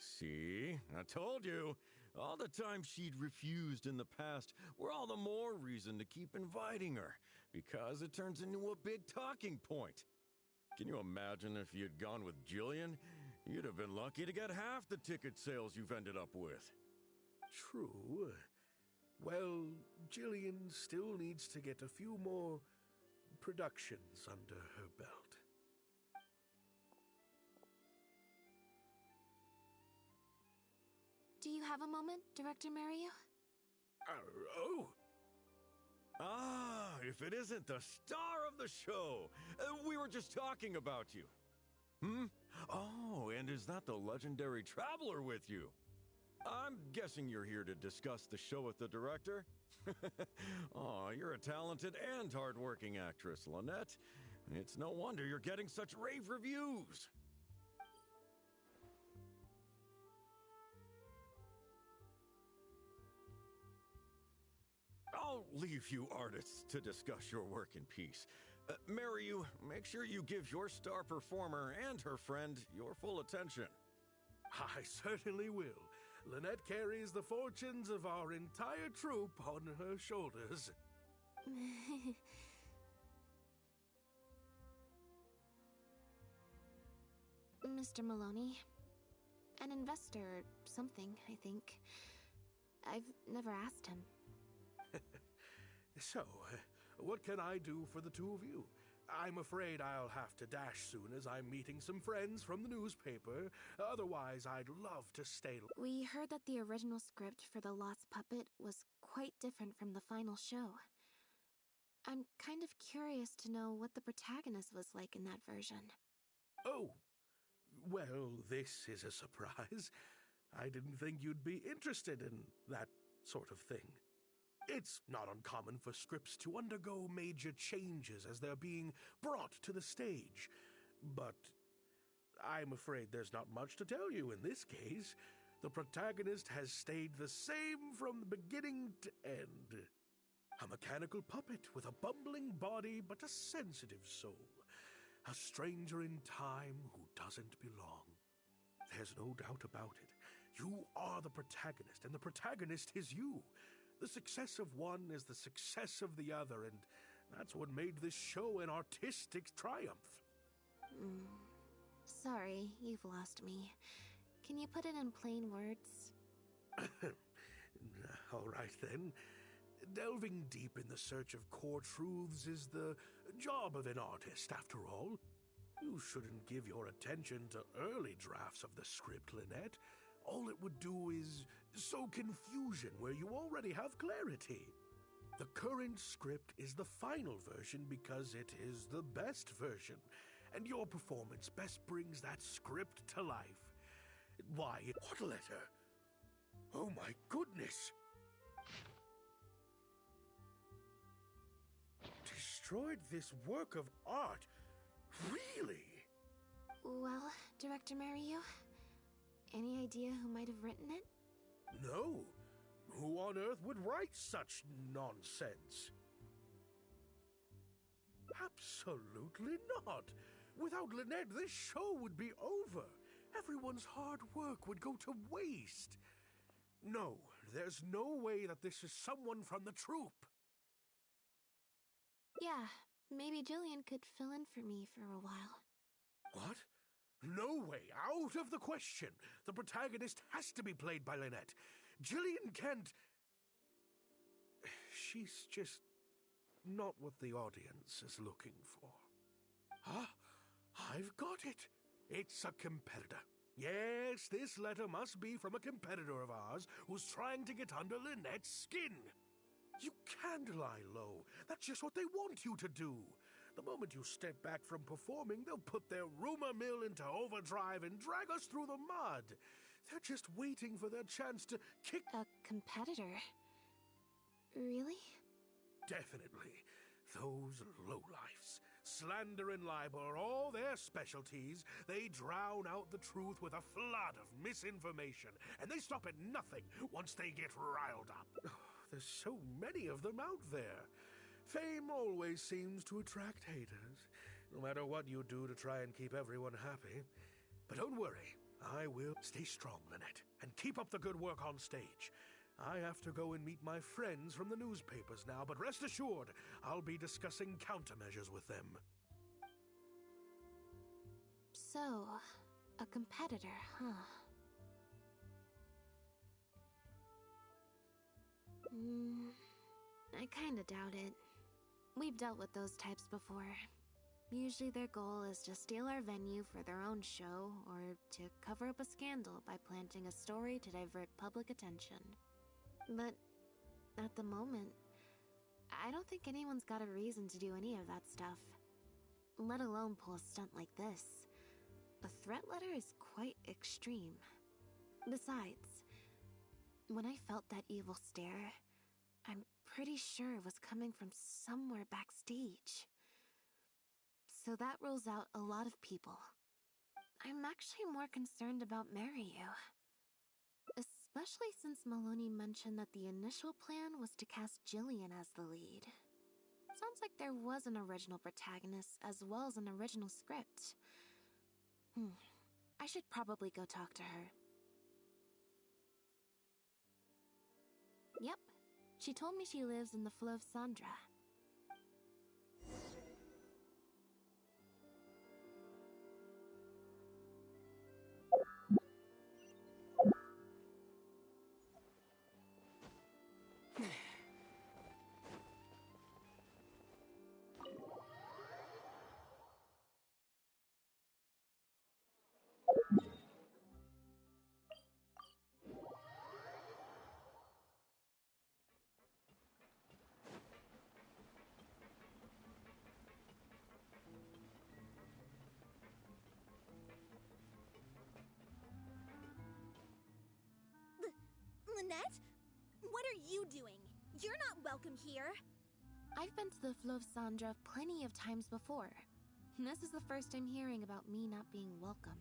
See? I told you. All the time she'd refused in the past were all the more reason to keep inviting her, because it turns into a big talking point. Can you imagine if you'd gone with Jillian? You'd have been lucky to get half the ticket sales you've ended up with. True. Well, Jillian still needs to get a few more productions under her belt. Do you have a moment, Director Mario? Oh! Ah, if it isn't the star of the show! We were just talking about you. Hmm? Oh, and is that the legendary Traveler with you? I'm guessing you're here to discuss the show with the director? Oh, you're a talented and hardworking actress, Lynette. It's no wonder you're getting such rave reviews. I'll leave you artists to discuss your work in peace. Mariu, make sure you give your star performer and her friend your full attention. I certainly will. Lynette carries the fortunes of our entire troupe on her shoulders. Mr. Maloney. An investor or something, I think. I've never asked him. So, what can I do for the two of you? I'm afraid I'll have to dash soon as I'm meeting some friends from the newspaper. Otherwise, I'd love to stay. We heard that the original script for The Lost Puppet was quite different from the final show. I'm kind of curious to know what the protagonist was like in that version. Oh, well, this is a surprise. I didn't think you'd be interested in that sort of thing. It's not uncommon for scripts to undergo major changes as they're being brought to the stage. But I'm afraid there's not much to tell you in this case. The protagonist has stayed the same from the beginning to end. A mechanical puppet with a bumbling body but a sensitive soul. A stranger in time who doesn't belong. There's no doubt about it. You are the protagonist, and the protagonist is you. The success of one is the success of the other, and that's what made this show an artistic triumph. Sorry, you've lost me. Can you put it in plain words? All right, then. Delving deep in the search of core truths is the job of an artist, after all. You shouldn't give your attention to early drafts of the script, Lynette. All it would do is sow confusion where you already have clarity. The current script is the final version because it is the best version, and your performance best brings that script to life. Why, what letter? Oh my goodness! Destroyed this work of art? Really? Well, Director Mario, any idea who might have written it? No. Who on earth would write such nonsense? Absolutely not. Without Lynette, this show would be over. Everyone's hard work would go to waste. No, there's no way that this is someone from the troupe. Yeah, maybe Jillian could fill in for me for a while. What? No way, out of the question. The protagonist has to be played by Lynette. Jillian can't... She's just not what the audience is looking for. Ah, I've got it. It's a competitor. Yes, this letter must be from a competitor of ours who's trying to get under Lynette's skin. You can't lie low. That's just what they want you to do. The moment you step back from performing, they'll put their rumor mill into overdrive and drag us through the mud. They're just waiting for their chance to kick... A competitor? Really? Definitely. Those lowlifes. Slander and libel are all their specialties. They drown out the truth with a flood of misinformation, and they stop at nothing once they get riled up. There's so many of them out there. Fame always seems to attract haters, no matter what you do to try and keep everyone happy. But don't worry, I will. Stay strong, Lynette, and keep up the good work on stage. I have to go and meet my friends from the newspapers now, but rest assured, I'll be discussing countermeasures with them. So, a competitor, huh? I kinda doubt it. We've dealt with those types before. Usually their goal is to steal our venue for their own show, or to cover up a scandal by planting a story to divert public attention. But at the moment, I don't think anyone's got a reason to do any of that stuff. Let alone pull a stunt like this. A threat letter is quite extreme. Besides, when I felt that evil stare, I'm pretty sure it was coming from somewhere backstage. So that rules out a lot of people. I'm actually more concerned about Mariyu. Especially since Maloney mentioned that the initial plan was to cast Jillian as the lead. Sounds like there was an original protagonist as well as an original script. I should probably go talk to her. Yep, she told me she lives in the Fleuve Sandra. Lynette? What are you doing? You're not welcome here. I've been to the Fleuve Sandra plenty of times before. This is the first I'm hearing about me not being welcome.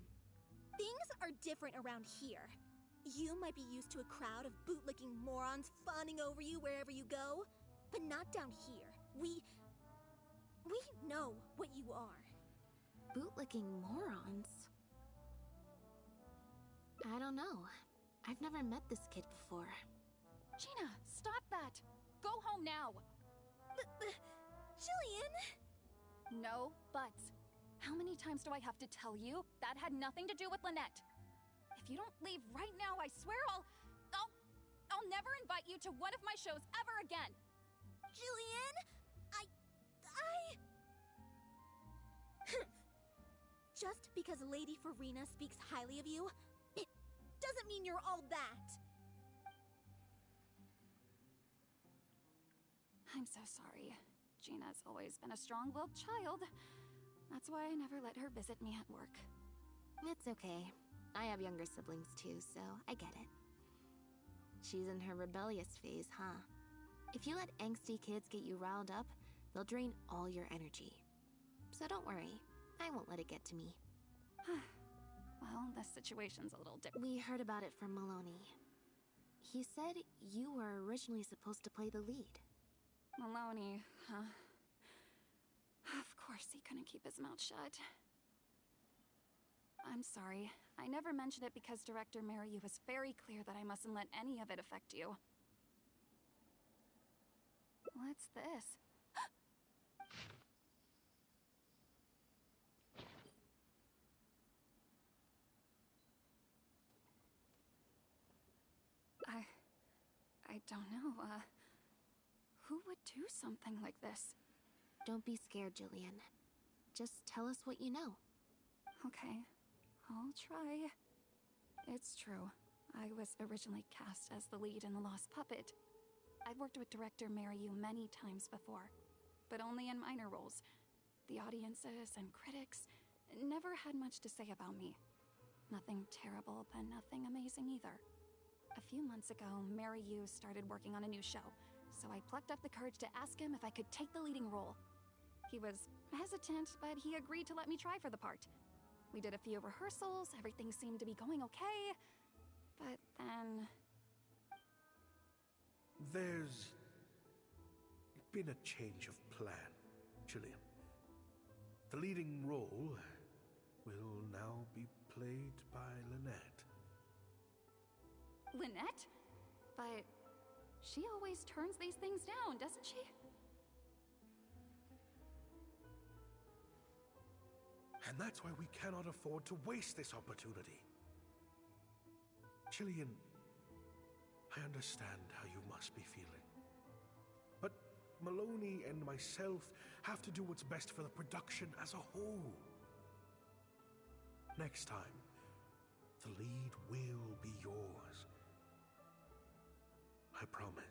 Things are different around here. You might be used to a crowd of bootlicking morons fawning over you wherever you go, but not down here. We know what you are. Bootlicking morons? I don't know. I've never met this kid before. Gina, stop that! Go home now! Jillian! No buts. How many times do I have to tell you? That had nothing to do with Lynette. If you don't leave right now, I swear I'll never invite you to one of my shows ever again! Jillian! Just because Lady Farina speaks highly of you, it doesn't mean you're all that! I'm so sorry. Gina's always been a strong-willed child. That's why I never let her visit me at work. It's okay. I have younger siblings too, so I get it. She's in her rebellious phase, huh? If you let angsty kids get you riled up, they'll drain all your energy. So don't worry, I won't let it get to me. Well, this situation's a little different. We heard about it from Maloney. He said you were originally supposed to play the lead. Maloney, huh? Of course he couldn't keep his mouth shut. I'm sorry. I never mentioned it because Director Mariyu was very clear that I mustn't let any of it affect you. What's this? I don't know, who would do something like this? Don't be scared, Jillian. Just tell us what you know. Okay, I'll try. It's true. I was originally cast as the lead in The Lost Puppet. I've worked with director Mariyu many times before, but only in minor roles. The audiences and critics never had much to say about me. Nothing terrible, but nothing amazing either. A few months ago, Mariyu started working on a new show, so I plucked up the courage to ask him if I could take the leading role. He was hesitant, but he agreed to let me try for the part. We did a few rehearsals, everything seemed to be going okay, but then... There's been a change of plan, Jillian. The leading role will now be played by Lynette. Lynette? But she always turns these things down, doesn't she? And that's why we cannot afford to waste this opportunity. Jillian, I understand how you must be feeling. But Maloney and myself have to do what's best for the production as a whole. Next time, the lead will be yours. I promise.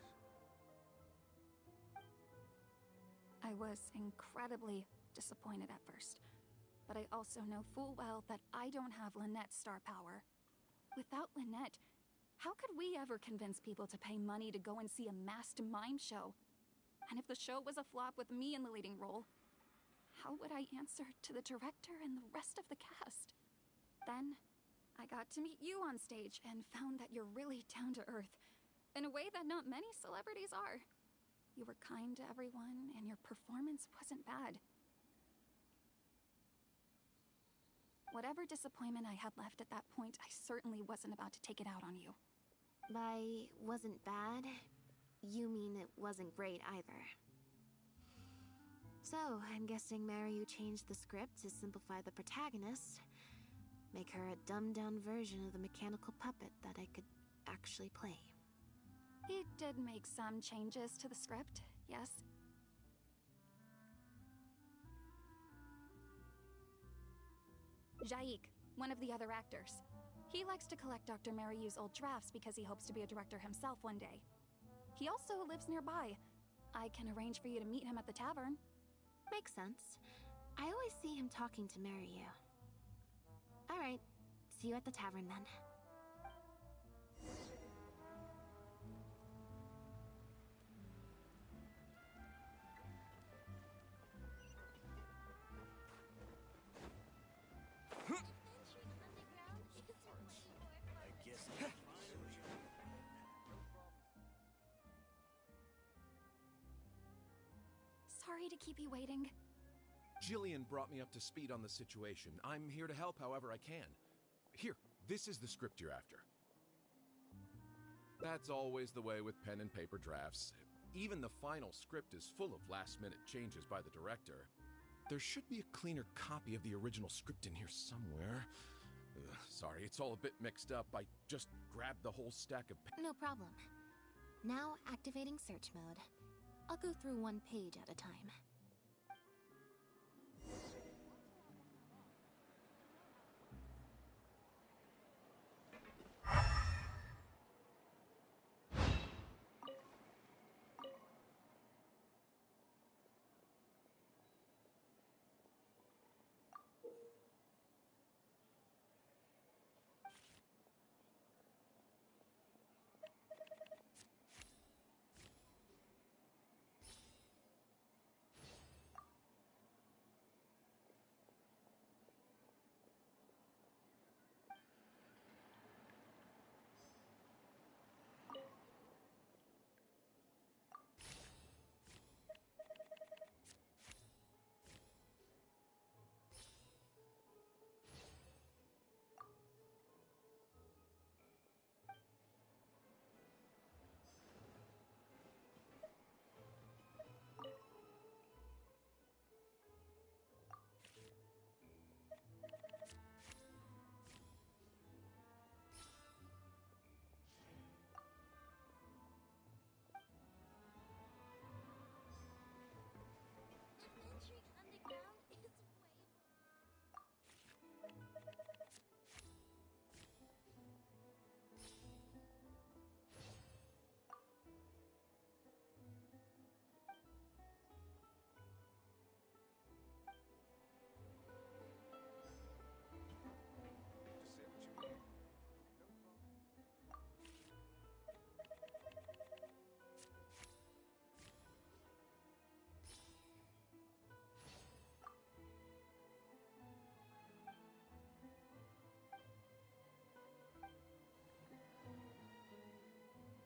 I was incredibly disappointed at first, but I also know full well that I don't have Lynette's star power. Without Lynette, how could we ever convince people to pay money to go and see a masked mime show? And if the show was a flop with me in the leading role, how would I answer to the director and the rest of the cast? Then, I got to meet you on stage and found that you're really down to earth, in a way that not many celebrities are. You were kind to everyone, and your performance wasn't bad. Whatever disappointment I had left at that point, I certainly wasn't about to take it out on you. By wasn't bad, you mean it wasn't great either. So, I'm guessing Mariyu changed the script to simplify the protagonist, make her a dumbed-down version of the mechanical puppet that I could actually play. He did make some changes to the script, yes. Jaik, one of the other actors. He likes to collect Dr. Mariyu's old drafts because he hopes to be a director himself one day. He also lives nearby. I can arrange for you to meet him at the tavern. Makes sense. I always see him talking to Mariyu. Alright, see you at the tavern then. Sorry to keep you waiting. Jillian brought me up to speed on the situation. I'm here to help however I can. Here, this is the script you're after. That's always the way with pen and paper drafts. Even the final script is full of last-minute changes by the director. There should be a cleaner copy of the original script in here somewhere. Sorry, it's all a bit mixed up. I just grabbed the whole stack of... No problem. Now activating search mode. I'll go through one page at a time.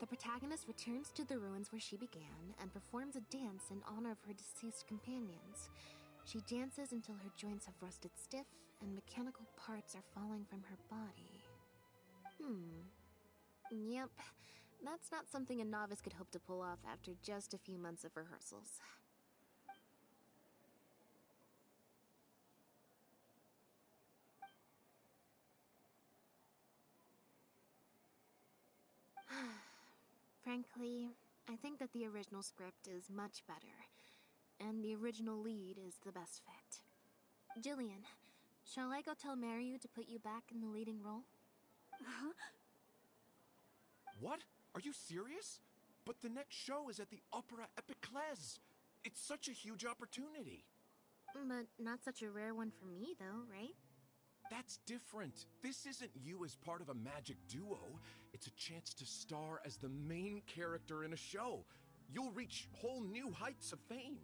The protagonist returns to the ruins where she began and performs a dance in honor of her deceased companions. She dances until her joints have rusted stiff and mechanical parts are falling from her body. Yep, that's not something a novice could hope to pull off after just a few months of rehearsals. Frankly, I think that the original script is much better, and the original lead is the best fit. Jillian, shall I go tell Mariu to put you back in the leading role? Huh? What? Are you serious? But the next show is at the Opera Epiclese. It's such a huge opportunity. But not such a rare one for me, though, right? That's different. This isn't you as part of a magic duo. It's a chance to star as the main character in a show. You'll reach whole new heights of fame.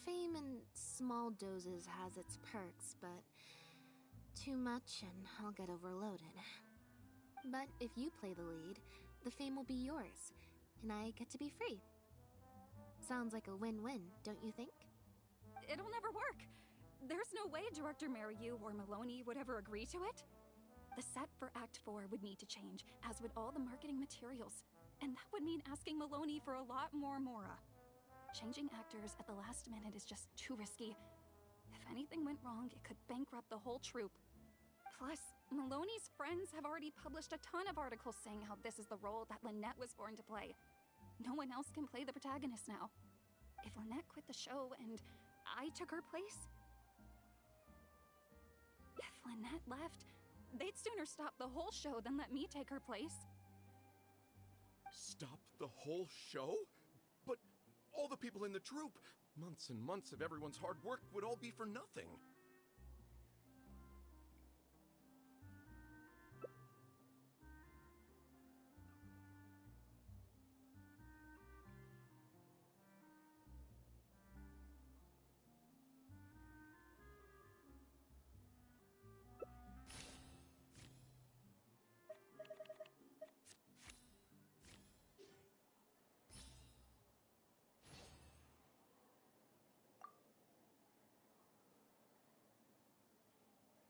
Fame in small doses has its perks, but too much and I'll get overloaded. But if you play the lead, the fame will be yours, and I get to be free. Sounds like a win-win, don't you think? It'll never work. There's no way Director Mariu or Maloney would ever agree to it. The set for Act 4 would need to change, as would all the marketing materials. And that would mean asking Maloney for a lot more Mora. Changing actors at the last minute is just too risky. If anything went wrong, it could bankrupt the whole troupe. Plus, Maloney's friends have already published a ton of articles saying how this is the role that Lynette was born to play. No one else can play the protagonist now. If Lynette quit the show and I took her place... If Lynette left, they'd sooner stop the whole show than let me take her place. Stop the whole show? But all the people in the troupe, months and months of everyone's hard work would all be for nothing.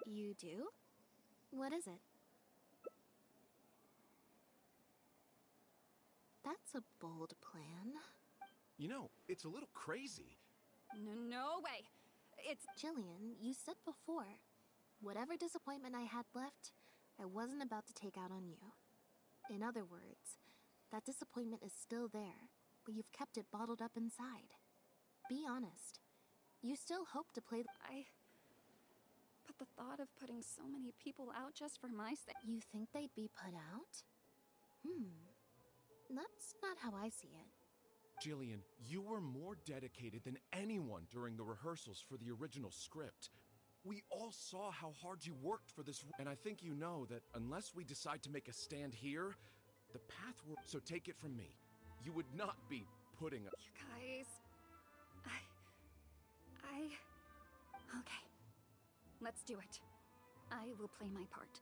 You do? What is it? That's a bold plan. You know, it's a little crazy. No way! It's... Jillian, you said before, whatever disappointment I had left, I wasn't about to take out on you. In other words, that disappointment is still there, but you've kept it bottled up inside. Be honest. You still hope to play But the thought of putting so many people out just for my sake... You think they'd be put out? That's not how I see it. Jillian, you were more dedicated than anyone during the rehearsals for the original script. We all saw how hard you worked for this, and I think you know that unless we decide to make a stand here, the path will... So take it from me. You would not be putting a... You guys... Okay. Let's do it. I will play my part.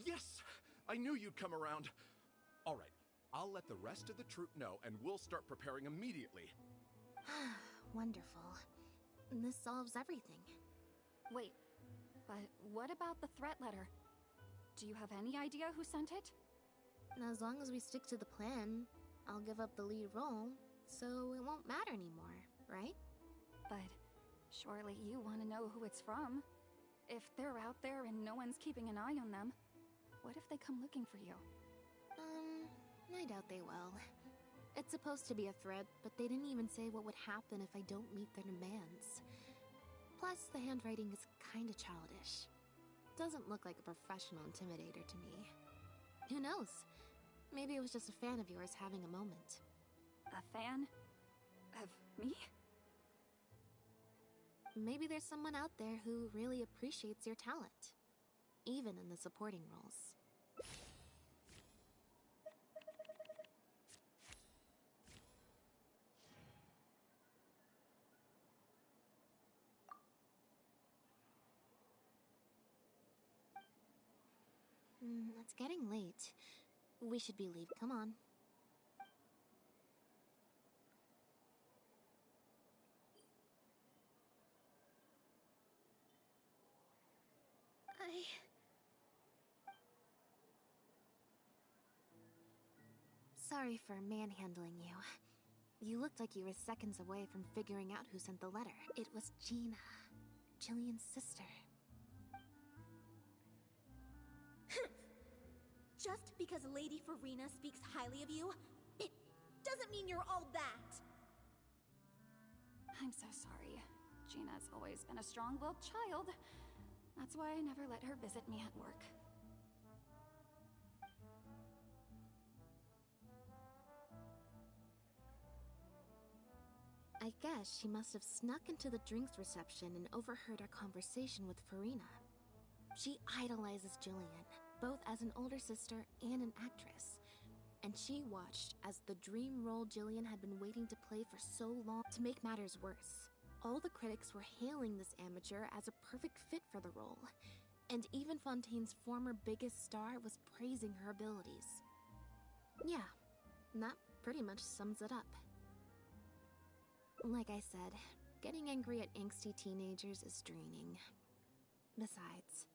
Yes! I knew you'd come around. All right, I'll let the rest of the troupe know, and we'll start preparing immediately. Wonderful. This solves everything. Wait, but what about the threat letter? Do you have any idea who sent it? As long as we stick to the plan, I'll give up the lead role, so it won't matter anymore, right? But surely you want to know who it's from. If they're out there and no one's keeping an eye on them, what if they come looking for you? I doubt they will. It's supposed to be a threat, but they didn't even say what would happen if I don't meet their demands. Plus, the handwriting is kinda childish. Doesn't look like a professional intimidator to me. Who knows? Maybe it was just a fan of yours having a moment. A fan? Of me? Maybe there's someone out there who really appreciates your talent, even in the supporting roles. It's getting late. We should be leaving. Come on. Sorry for manhandling you. You looked like you were seconds away from figuring out who sent the letter. It was Gina, Jillian's sister. Just because Lady Farina speaks highly of you, it doesn't mean you're all that. I'm so sorry. Gina's always been a strong-willed child. That's why I never let her visit me at work. I guess she must have snuck into the drinks reception and overheard our conversation with Farina. She idolizes Jillian, both as an older sister and an actress. And she watched as the dream role Jillian had been waiting to play for so long. To make matters worse, all the critics were hailing this amateur as a perfect fit for the role. And even Fontaine's former biggest star was praising her abilities. Yeah, that pretty much sums it up. Like I said, getting angry at angsty teenagers is draining. Besides,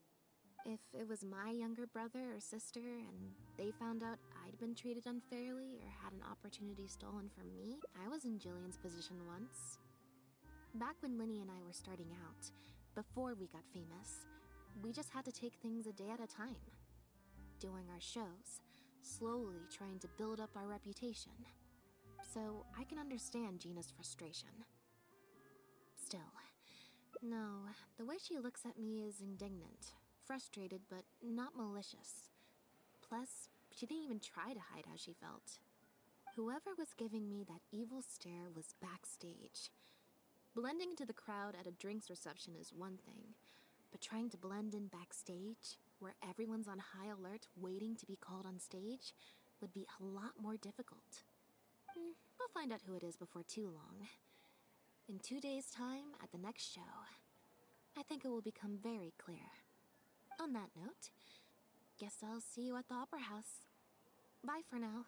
if it was my younger brother or sister and they found out I'd been treated unfairly or had an opportunity stolen from me, I was in Jillian's position once. Back when Linny and I were starting out, before we got famous, we just had to take things a day at a time. Doing our shows, slowly trying to build up our reputation. So I can understand Gina's frustration. Still, no, the way she looks at me is indignant, frustrated, but not malicious. Plus, she didn't even try to hide how she felt. Whoever was giving me that evil stare was backstage. Blending into the crowd at a drinks reception is one thing, but trying to blend in backstage, where everyone's on high alert waiting to be called on stage, would be a lot more difficult. We'll find out who it is before too long. In 2 days' time, at the next show, I think it will become very clear. On that note, guess I'll see you at the Opera House. Bye for now.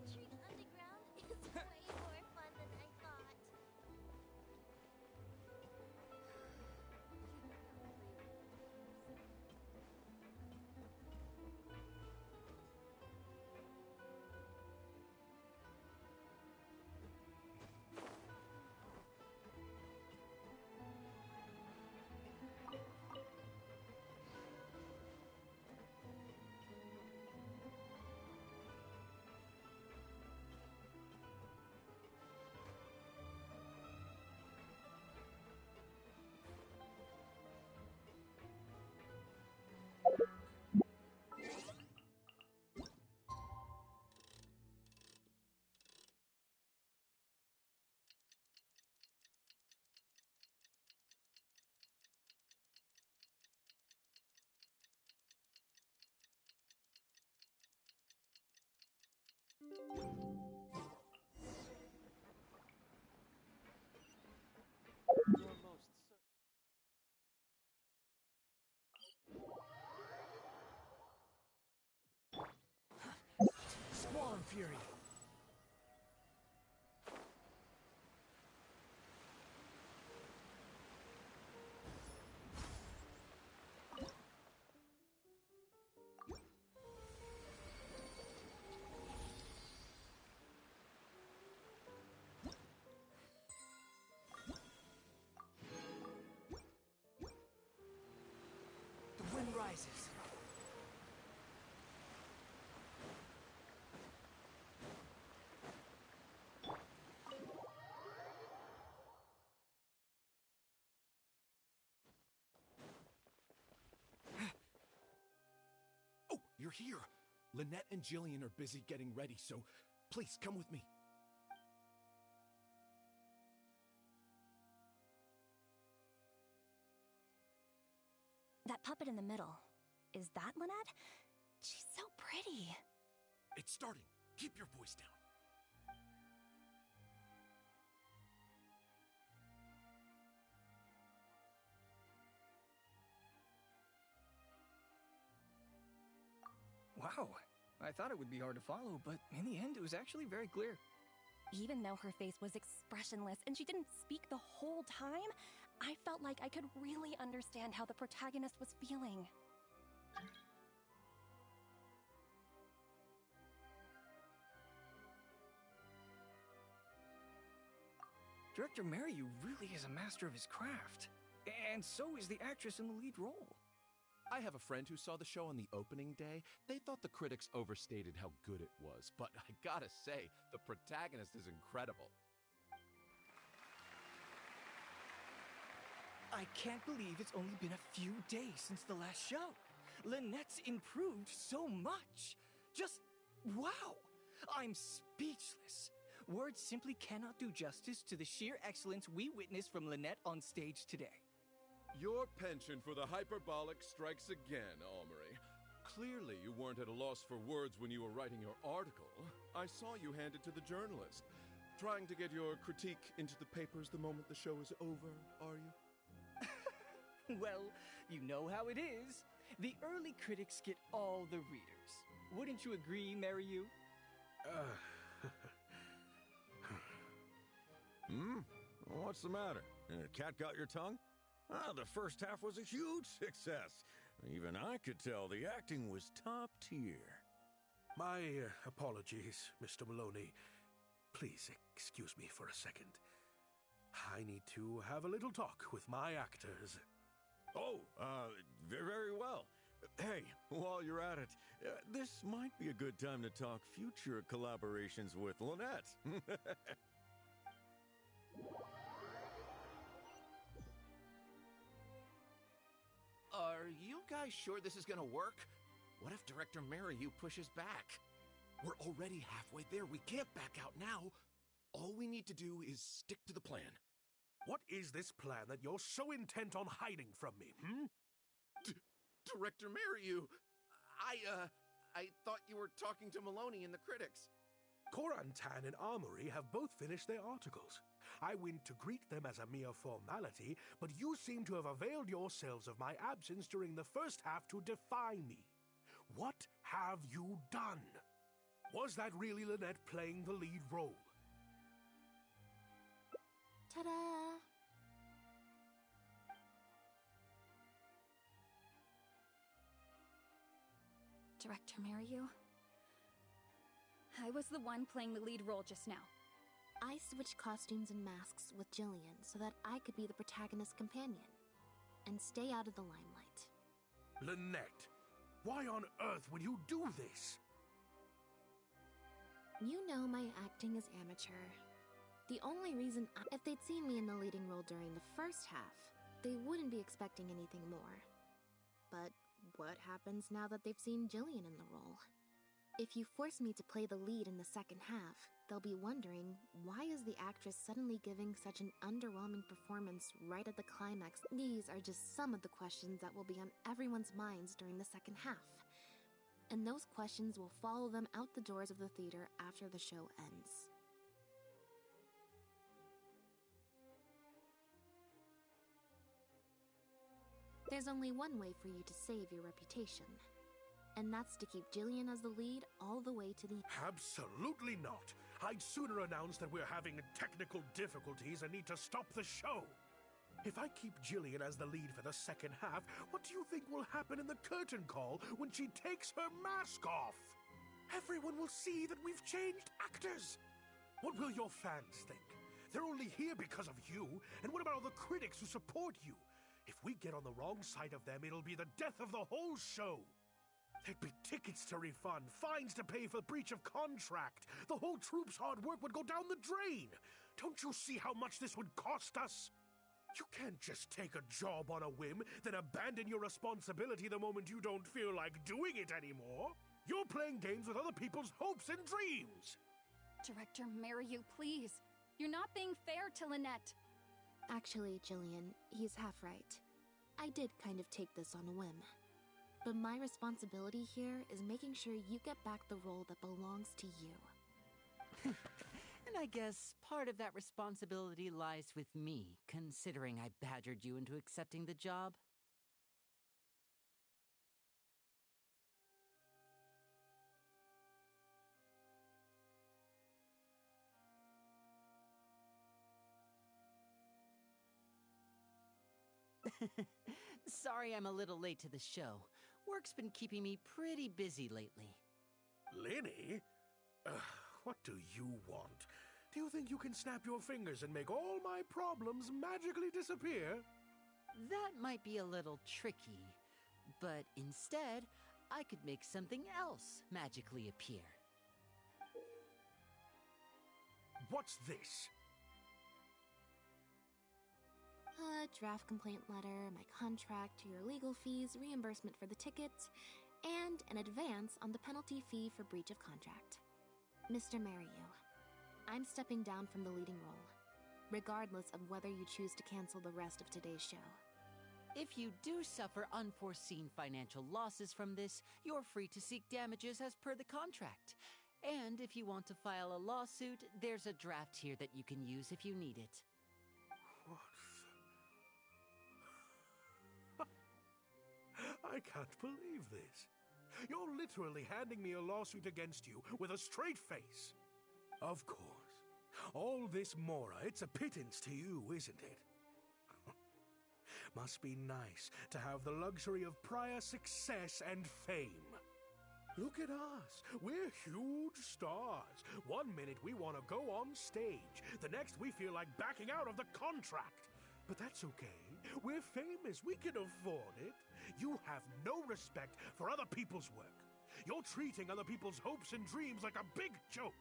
Adventuring underground is way more fun than I thought. Squall and Fury. You're here. Lynette and Jillian are busy getting ready, so please come with me. That puppet in the middle, is that Lynette? She's so pretty. It's starting. Keep your voice down. Wow, I thought it would be hard to follow, but in the end, it was actually very clear. Even though her face was expressionless and she didn't speak the whole time, I felt like I could really understand how the protagonist was feeling. Director Mariyu really is a master of his craft. And so is the actress in the lead role. I have a friend who saw the show on the opening day. They thought the critics overstated how good it was, but I gotta say, the protagonist is incredible. I can't believe it's only been a few days since the last show. Lynette's improved so much. Just wow! I'm speechless. Words simply cannot do justice to the sheer excellence we witnessed from Lynette on stage today. Your penchant for the hyperbolic strikes again, Amory. Clearly you weren't at a loss for words when you were writing your article. I saw you hand it to the journalist. Trying to get your critique into the papers the moment the show is over, are you? Well, you know how it is. The early critics get all the readers. Wouldn't you agree, Mariyu? What's the matter? Cat got your tongue? The first half was a huge success. Even I could tell the acting was top tier. My apologies, Mr. Maloney. Please excuse me for a second. I need to have a little talk with my actors. Oh, very well. Hey, while you're at it, this might be a good time to talk future collaborations with Lynette. Are you guys sure this is gonna work? What if Director Mariyu pushes back? We're already halfway there. We can't back out now. All we need to do is stick to the plan. What is this plan that you're so intent on hiding from me, Director Mariyu, I thought you were talking to Maloney and the critics. Korantan and Armory have both finished their articles. I went to greet them as a mere formality, but you seem to have availed yourselves of my absence during the first half to defy me. What have you done? Was that really Lynette playing the lead role? Ta-da! Director Mariyu, I was the one playing the lead role just now. I switched costumes and masks with Jillian so that I could be the protagonist's companion and stay out of the limelight. Lynette, why on earth would you do this? You know my acting is amateur. The only reason if they'd seen me in the leading role during the first half, they wouldn't be expecting anything more. But what happens now that they've seen Jillian in the role? If you force me to play the lead in the second half, they'll be wondering, why is the actress suddenly giving such an underwhelming performance right at the climax? These are just some of the questions that will be on everyone's minds during the second half. And those questions will follow them out the doors of the theater after the show ends. There's only one way for you to save your reputation. And that's to keep Jillian as the lead all the way to the... Absolutely not! I'd sooner announce that we're having technical difficulties and need to stop the show. If I keep Jillian as the lead for the second half, what do you think will happen in the curtain call when she takes her mask off? Everyone will see that we've changed actors. What will your fans think? They're only here because of you, and what about all the critics who support you? If we get on the wrong side of them, it'll be the death of the whole show. There'd be tickets to refund, fines to pay for breach of contract. The whole troupe's hard work would go down the drain. Don't you see how much this would cost us? You can't just take a job on a whim, then abandon your responsibility the moment you don't feel like doing it anymore. You're playing games with other people's hopes and dreams. Director Mariyu, please. You're not being fair to Lynette. Actually, Jillian, he's half right. I did kind of take this on a whim. But my responsibility here is making sure you get back the role that belongs to you. And I guess part of that responsibility lies with me, considering I badgered you into accepting the job. Sorry I'm a little late to the show. Work's been keeping me pretty busy lately. Lenny? What do you want? Do you think you can snap your fingers and make all my problems magically disappear? That might be a little tricky, but instead, I could make something else magically appear. What's this? A draft complaint letter, my contract, your legal fees, reimbursement for the tickets, and an advance on the penalty fee for breach of contract. Mr. Mariyu, I'm stepping down from the leading role, regardless of whether you choose to cancel the rest of today's show. If you do suffer unforeseen financial losses from this, you're free to seek damages as per the contract. And if you want to file a lawsuit, there's a draft here that you can use if you need it. What? I can't believe this. You're literally handing me a lawsuit against you with a straight face. Of course. All this Mora, it's a pittance to you, isn't it? Must be nice to have the luxury of prior success and fame. Look at us. We're huge stars. One minute we want to go on stage. The next we feel like backing out of the contract. But that's okay. We're famous. We can afford it. You have no respect for other people's work. You're treating other people's hopes and dreams like a big joke.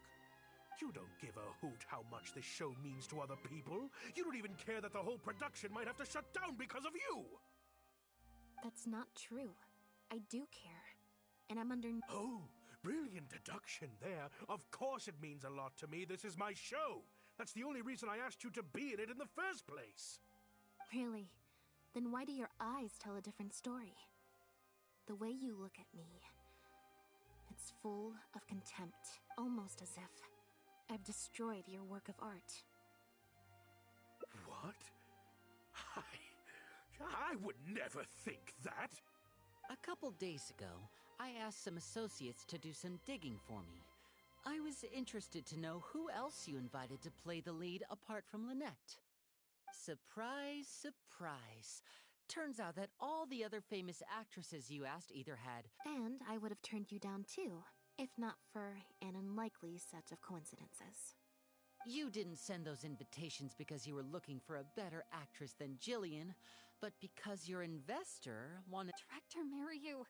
You don't give a hoot how much this show means to other people. You don't even care that the whole production might have to shut down because of you. That's not true. I do care. And I'm under... Oh, brilliant deduction there. Of course it means a lot to me. This is my show. That's the only reason I asked you to be in it in the first place. Really? Then why do your eyes tell a different story? The way you look at me, it's full of contempt, almost as if I've destroyed your work of art. What? I would never think that. A couple days ago, I asked some associates to do some digging for me. I was interested to know who else you invited to play the lead apart from Lynette. Surprise, surprise. Turns out that all the other famous actresses you asked either had... And I would have turned you down too, if not for an unlikely set of coincidences. You didn't send those invitations because you were looking for a better actress than Jillian, but because your investor wanted... Director Mariyu!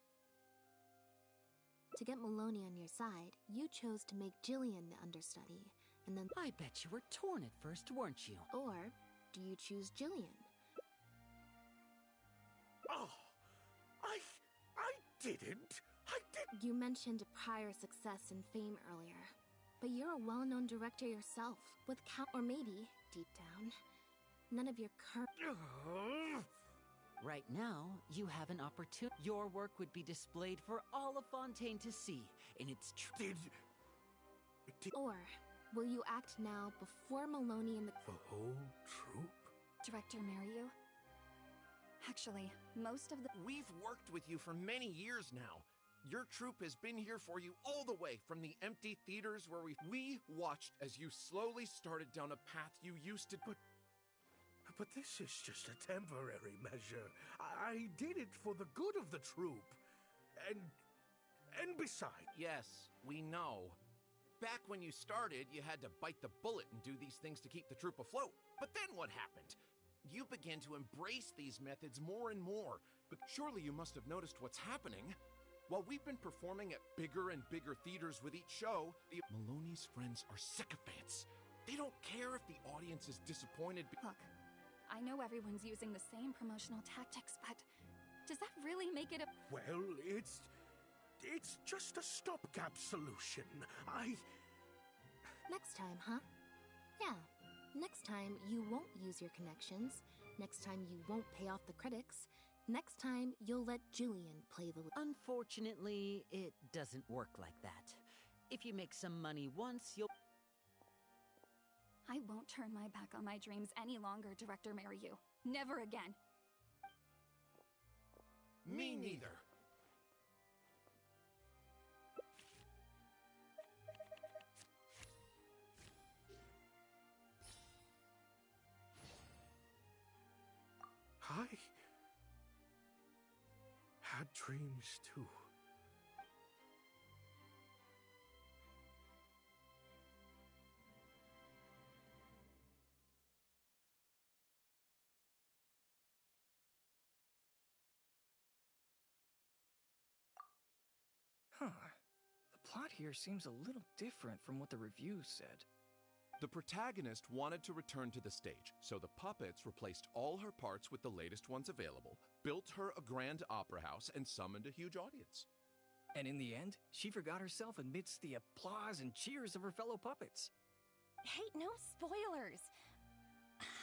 To get Maloney on your side, you chose to make Jillian the understudy, and then... I bet you were torn at first, weren't you? Or do you choose Jillian? Oh, I didn't. You mentioned prior success and fame earlier, but you're a well-known director yourself, with or maybe, deep down, none of your current... Right now, you have an opportunity. Your work would be displayed for all of Fontaine to see, in its Or will you act now before Maloney and the whole troupe? Director Mariyu? Actually, most of the... We've worked with you for many years now. Your troupe has been here for you all the way from the empty theaters where we watched as you slowly started down a path you used to... But this is just a temporary measure. I did it for the good of the troupe. And besides... Yes, we know. Back when you started, you had to bite the bullet and do these things to keep the troupe afloat. But then what happened? You began to embrace these methods more and more. But surely you must have noticed what's happening. While we've been performing at bigger and bigger theaters with each show, Maloney's friends are sycophants. They don't care if the audience is disappointed. Look, I know everyone's using the same promotional tactics, but does that really make it a... Well, it's just a stopgap solution. Next time, huh? Yeah. Next time, you won't use your connections. Next time, you won't pay off the critics. Next time, you'll let Jillian play the... Unfortunately, it doesn't work like that. If you make some money once, you'll... I won't turn my back on my dreams any longer, Director Mariyu. Never again. Me neither. I had dreams too. Huh. The plot here seems a little different from what the reviews said. The protagonist wanted to return to the stage, so the puppets replaced all her parts with the latest ones available, built her a grand opera house, and summoned a huge audience. And in the end, she forgot herself amidst the applause and cheers of her fellow puppets. Hey, no spoilers!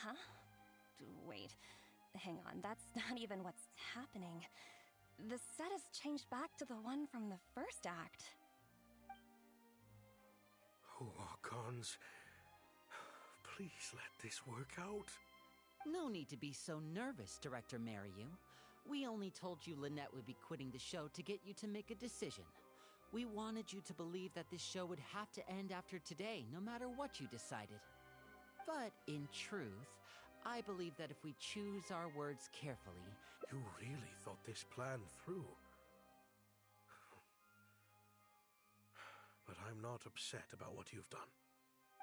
Huh? Wait, hang on, that's not even what's happening. The set has changed back to the one from the first act. Oh, Archons, please let this work out. No need to be so nervous, Director Mariyu. We only told you Lynette would be quitting the show to get you to make a decision. We wanted you to believe that this show would have to end after today, no matter what you decided. But in truth, I believe that if we choose our words carefully... You really thought this plan through. But I'm not upset about what you've done.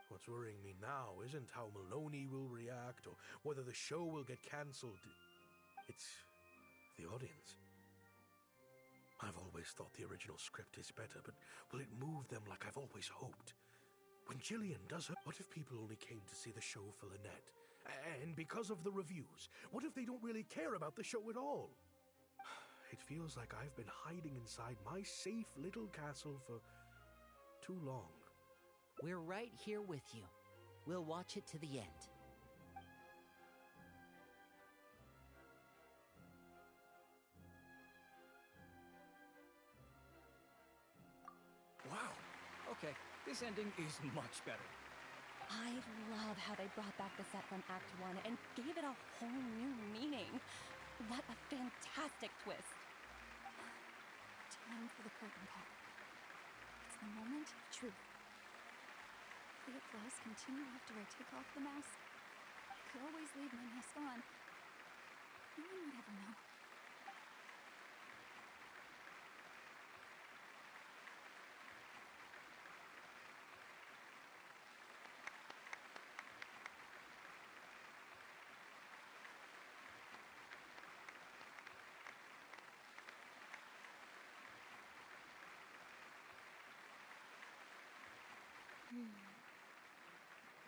What's worrying me now isn't how Maloney will react or whether the show will get cancelled. It's the audience. I've always thought the original script is better, but will it move them like I've always hoped? When Jillian does her, what if people only came to see the show for Lynette? And because of the reviews, what if they don't really care about the show at all? It feels like I've been hiding inside my safe little castle for too long. We're right here with you. We'll watch it to the end. Wow. Okay, this ending is much better. I love how they brought back the set from Act 1 and gave it a whole new meaning. What a fantastic twist. Time for the curtain call. It's the moment of truth. The applause continue after I take off the mask. I could always leave my mask on. No one would ever know.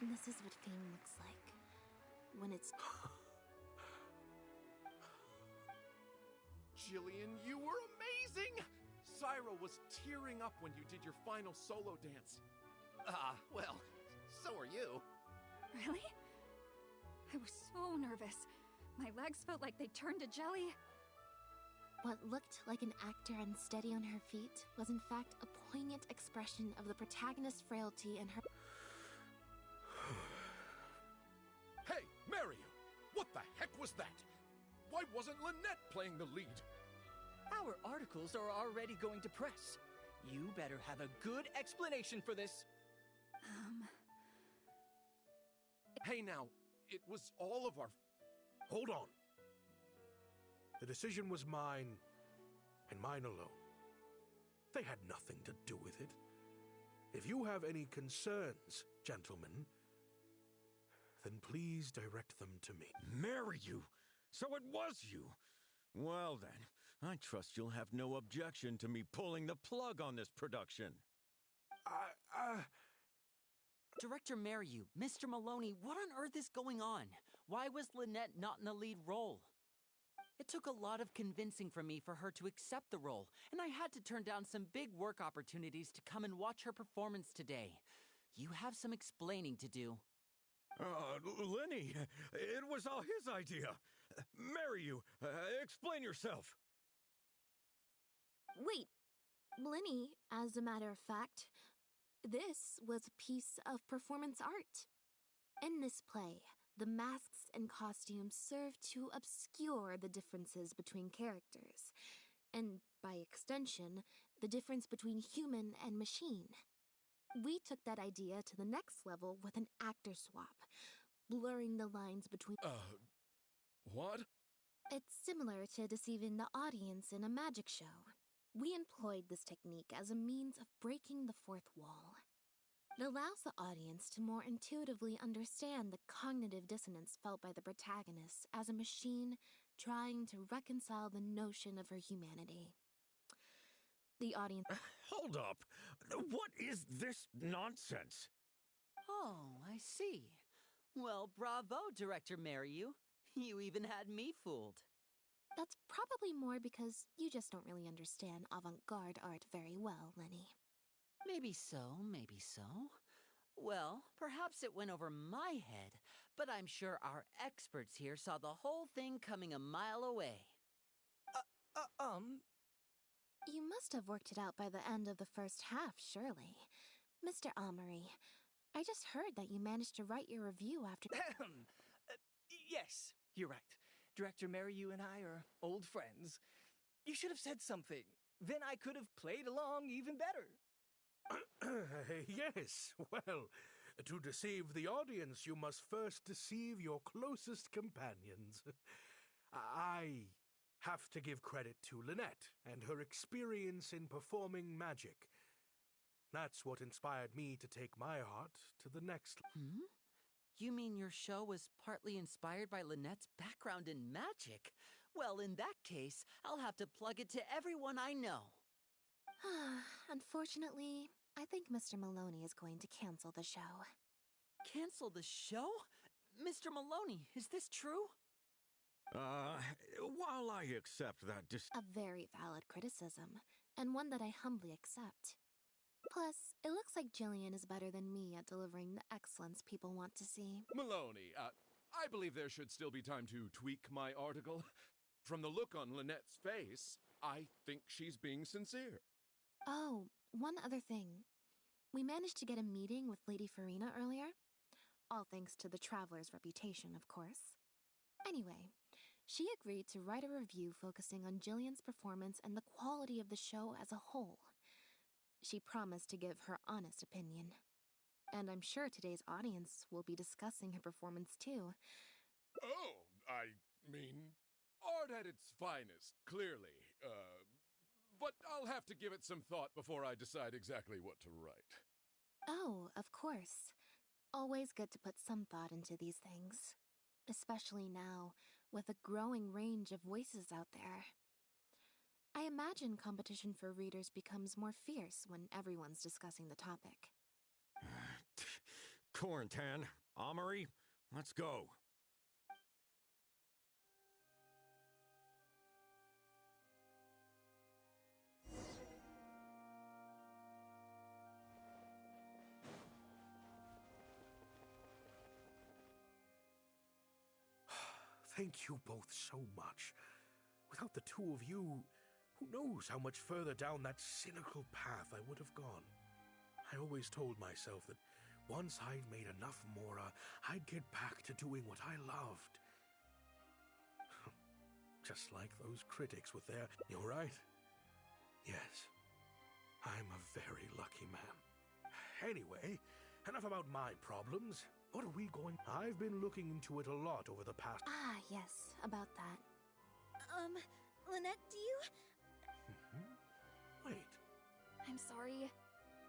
This is what fame looks like. When it's... Jillian, you were amazing! Syra was tearing up when you did your final solo dance. Well, so are you. Really? I was so nervous. My legs felt like they turned to jelly. What looked like an actor unsteady on her feet was in fact a poignant expression of the protagonist's frailty and her... Hey, Mariyu! What the heck was that? Why wasn't Lynette playing the lead? Our articles are already going to press. You better have a good explanation for this. Hey now, it was all of our... Hold on. The decision was mine, and mine alone. They had nothing to do with it. If you have any concerns, gentlemen, then please direct them to me. Mariyu! So it was you! Well then, I trust you'll have no objection to me pulling the plug on this production. Director Mariyu, Mr. Maloney, what on earth is going on? Why was Lynette not in the lead role? It took a lot of convincing from me for her to accept the role, and I had to turn down some big work opportunities to come and watch her performance today. You have some explaining to do. Lenny, it was all his idea. Marry you. Explain yourself. Wait, Linny, as a matter of fact, this was a piece of performance art. In this play, the masks and costumes serve to obscure the differences between characters, and by extension, the difference between human and machine. We took that idea to the next level with an actor swap, blurring the lines between... What? It's similar to deceiving the audience in a magic show. We employed this technique as a means of breaking the fourth wall. It allows the audience to more intuitively understand the cognitive dissonance felt by the protagonist as a machine trying to reconcile the notion of her humanity. The audience... Hold up! What is this nonsense? Oh, I see. Well, bravo, Director Mariu. You even had me fooled. That's probably more because you just don't really understand avant-garde art very well, Lenny. Maybe so, maybe so. Well, perhaps it went over my head, but I'm sure our experts here saw the whole thing coming a mile away. You must have worked it out by the end of the first half, surely. Mr. Amory, I just heard that you managed to write your review after... Yes, you're right. Director Mariu and I are old friends. You should have said something. Then I could have played along even better. Yes, well, to deceive the audience, you must first deceive your closest companions. I have to give credit to Lynette and her experience in performing magic. That's what inspired me to take my art to the next level. Hmm? You mean your show was partly inspired by Lynette's background in magic? Well, in that case, I'll have to plug it to everyone I know. Unfortunately, I think Mr. Maloney is going to cancel the show. Cancel the show? Mr. Maloney, is this true? While I accept that A very valid criticism, and one that I humbly accept. Plus, it looks like Jillian is better than me at delivering the excellence people want to see. Maloney, I believe there should still be time to tweak my article. From the look on Lynette's face, I think she's being sincere. Oh, one other thing. We managed to get a meeting with Lady Farina earlier. All thanks to the Traveler's reputation, of course. Anyway, she agreed to write a review focusing on Jillian's performance and the quality of the show as a whole. She promised to give her honest opinion. And I'm sure today's audience will be discussing her performance too. Oh, I mean, art at its finest, clearly. But I'll have to give it some thought before I decide exactly what to write. Oh, of course. Always good to put some thought into these things. Especially now, with a growing range of voices out there. I imagine competition for readers becomes more fierce when everyone's discussing the topic. Quarantan, Amory, let's go. Thank you both so much. Without the two of you, who knows how much further down that cynical path I would have gone. I always told myself that once I'd made enough Mora, I'd get back to doing what I loved. Just like those critics with their... You're right. Yes, I'm a very lucky man. Anyway, enough about my problems. What are we going... I've been looking into it a lot over the past... Ah, yes, about that. Lynette, do you... Wait. I'm sorry.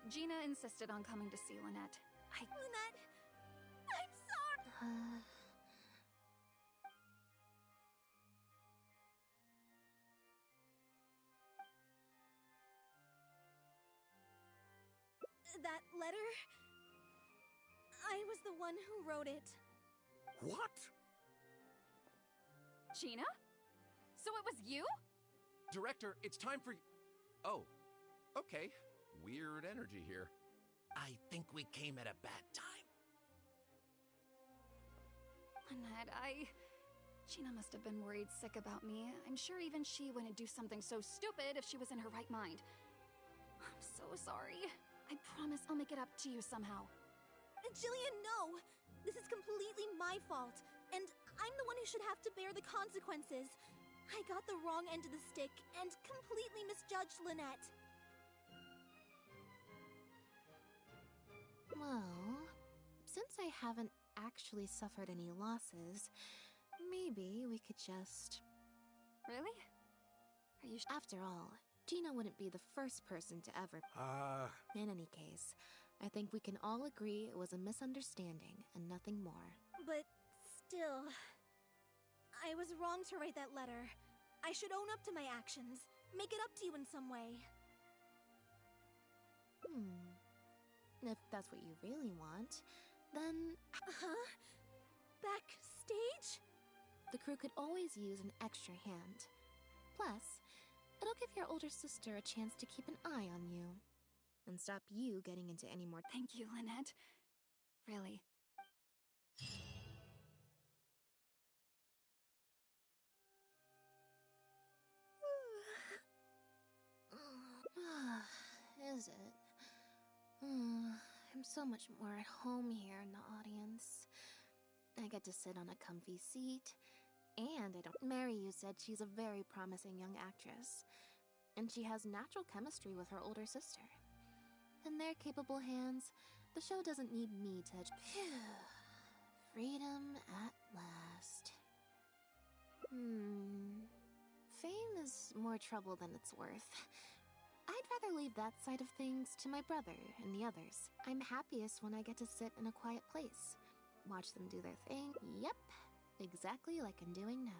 Gina insisted on coming to see Lynette. Lynette, I'm sorry! That letter? I was the one who wrote it. What? Gina? So it was you? Director, it's time for... Oh, okay. Weird energy here. I think we came at a bad time. Lynette, Gina must have been worried sick about me. I'm sure even she wouldn't do something so stupid if she was in her right mind. I'm so sorry. I promise I'll make it up to you somehow. Jillian, no! This is completely my fault, and I'm the one who should have to bear the consequences. I got the wrong end of the stick and completely misjudged Lynette. Well, since I haven't actually suffered any losses, maybe we could just... Really? Are you After all, Gina wouldn't be the first person to ever... In any case, I think we can all agree it was a misunderstanding and nothing more. But still, I was wrong to write that letter. I should own up to my actions, make it up to you in some way. If that's what you really want, then... Huh? Backstage? The crew could always use an extra hand. Plus, it'll give your older sister a chance to keep an eye on you. And stop you getting into any more... Thank you, Lynette. Really. Is it? I'm so much more at home here in the audience. I get to sit on a comfy seat, and I don't... Mariyu said she's a very promising young actress, and she has natural chemistry with her older sister. In their capable hands, the show doesn't need me to... Phew. Freedom at last. Fame is more trouble than it's worth. I'd rather leave that side of things to my brother and the others. I'm happiest when I get to sit in a quiet place, watch them do their thing. Yep, exactly like I'm doing now.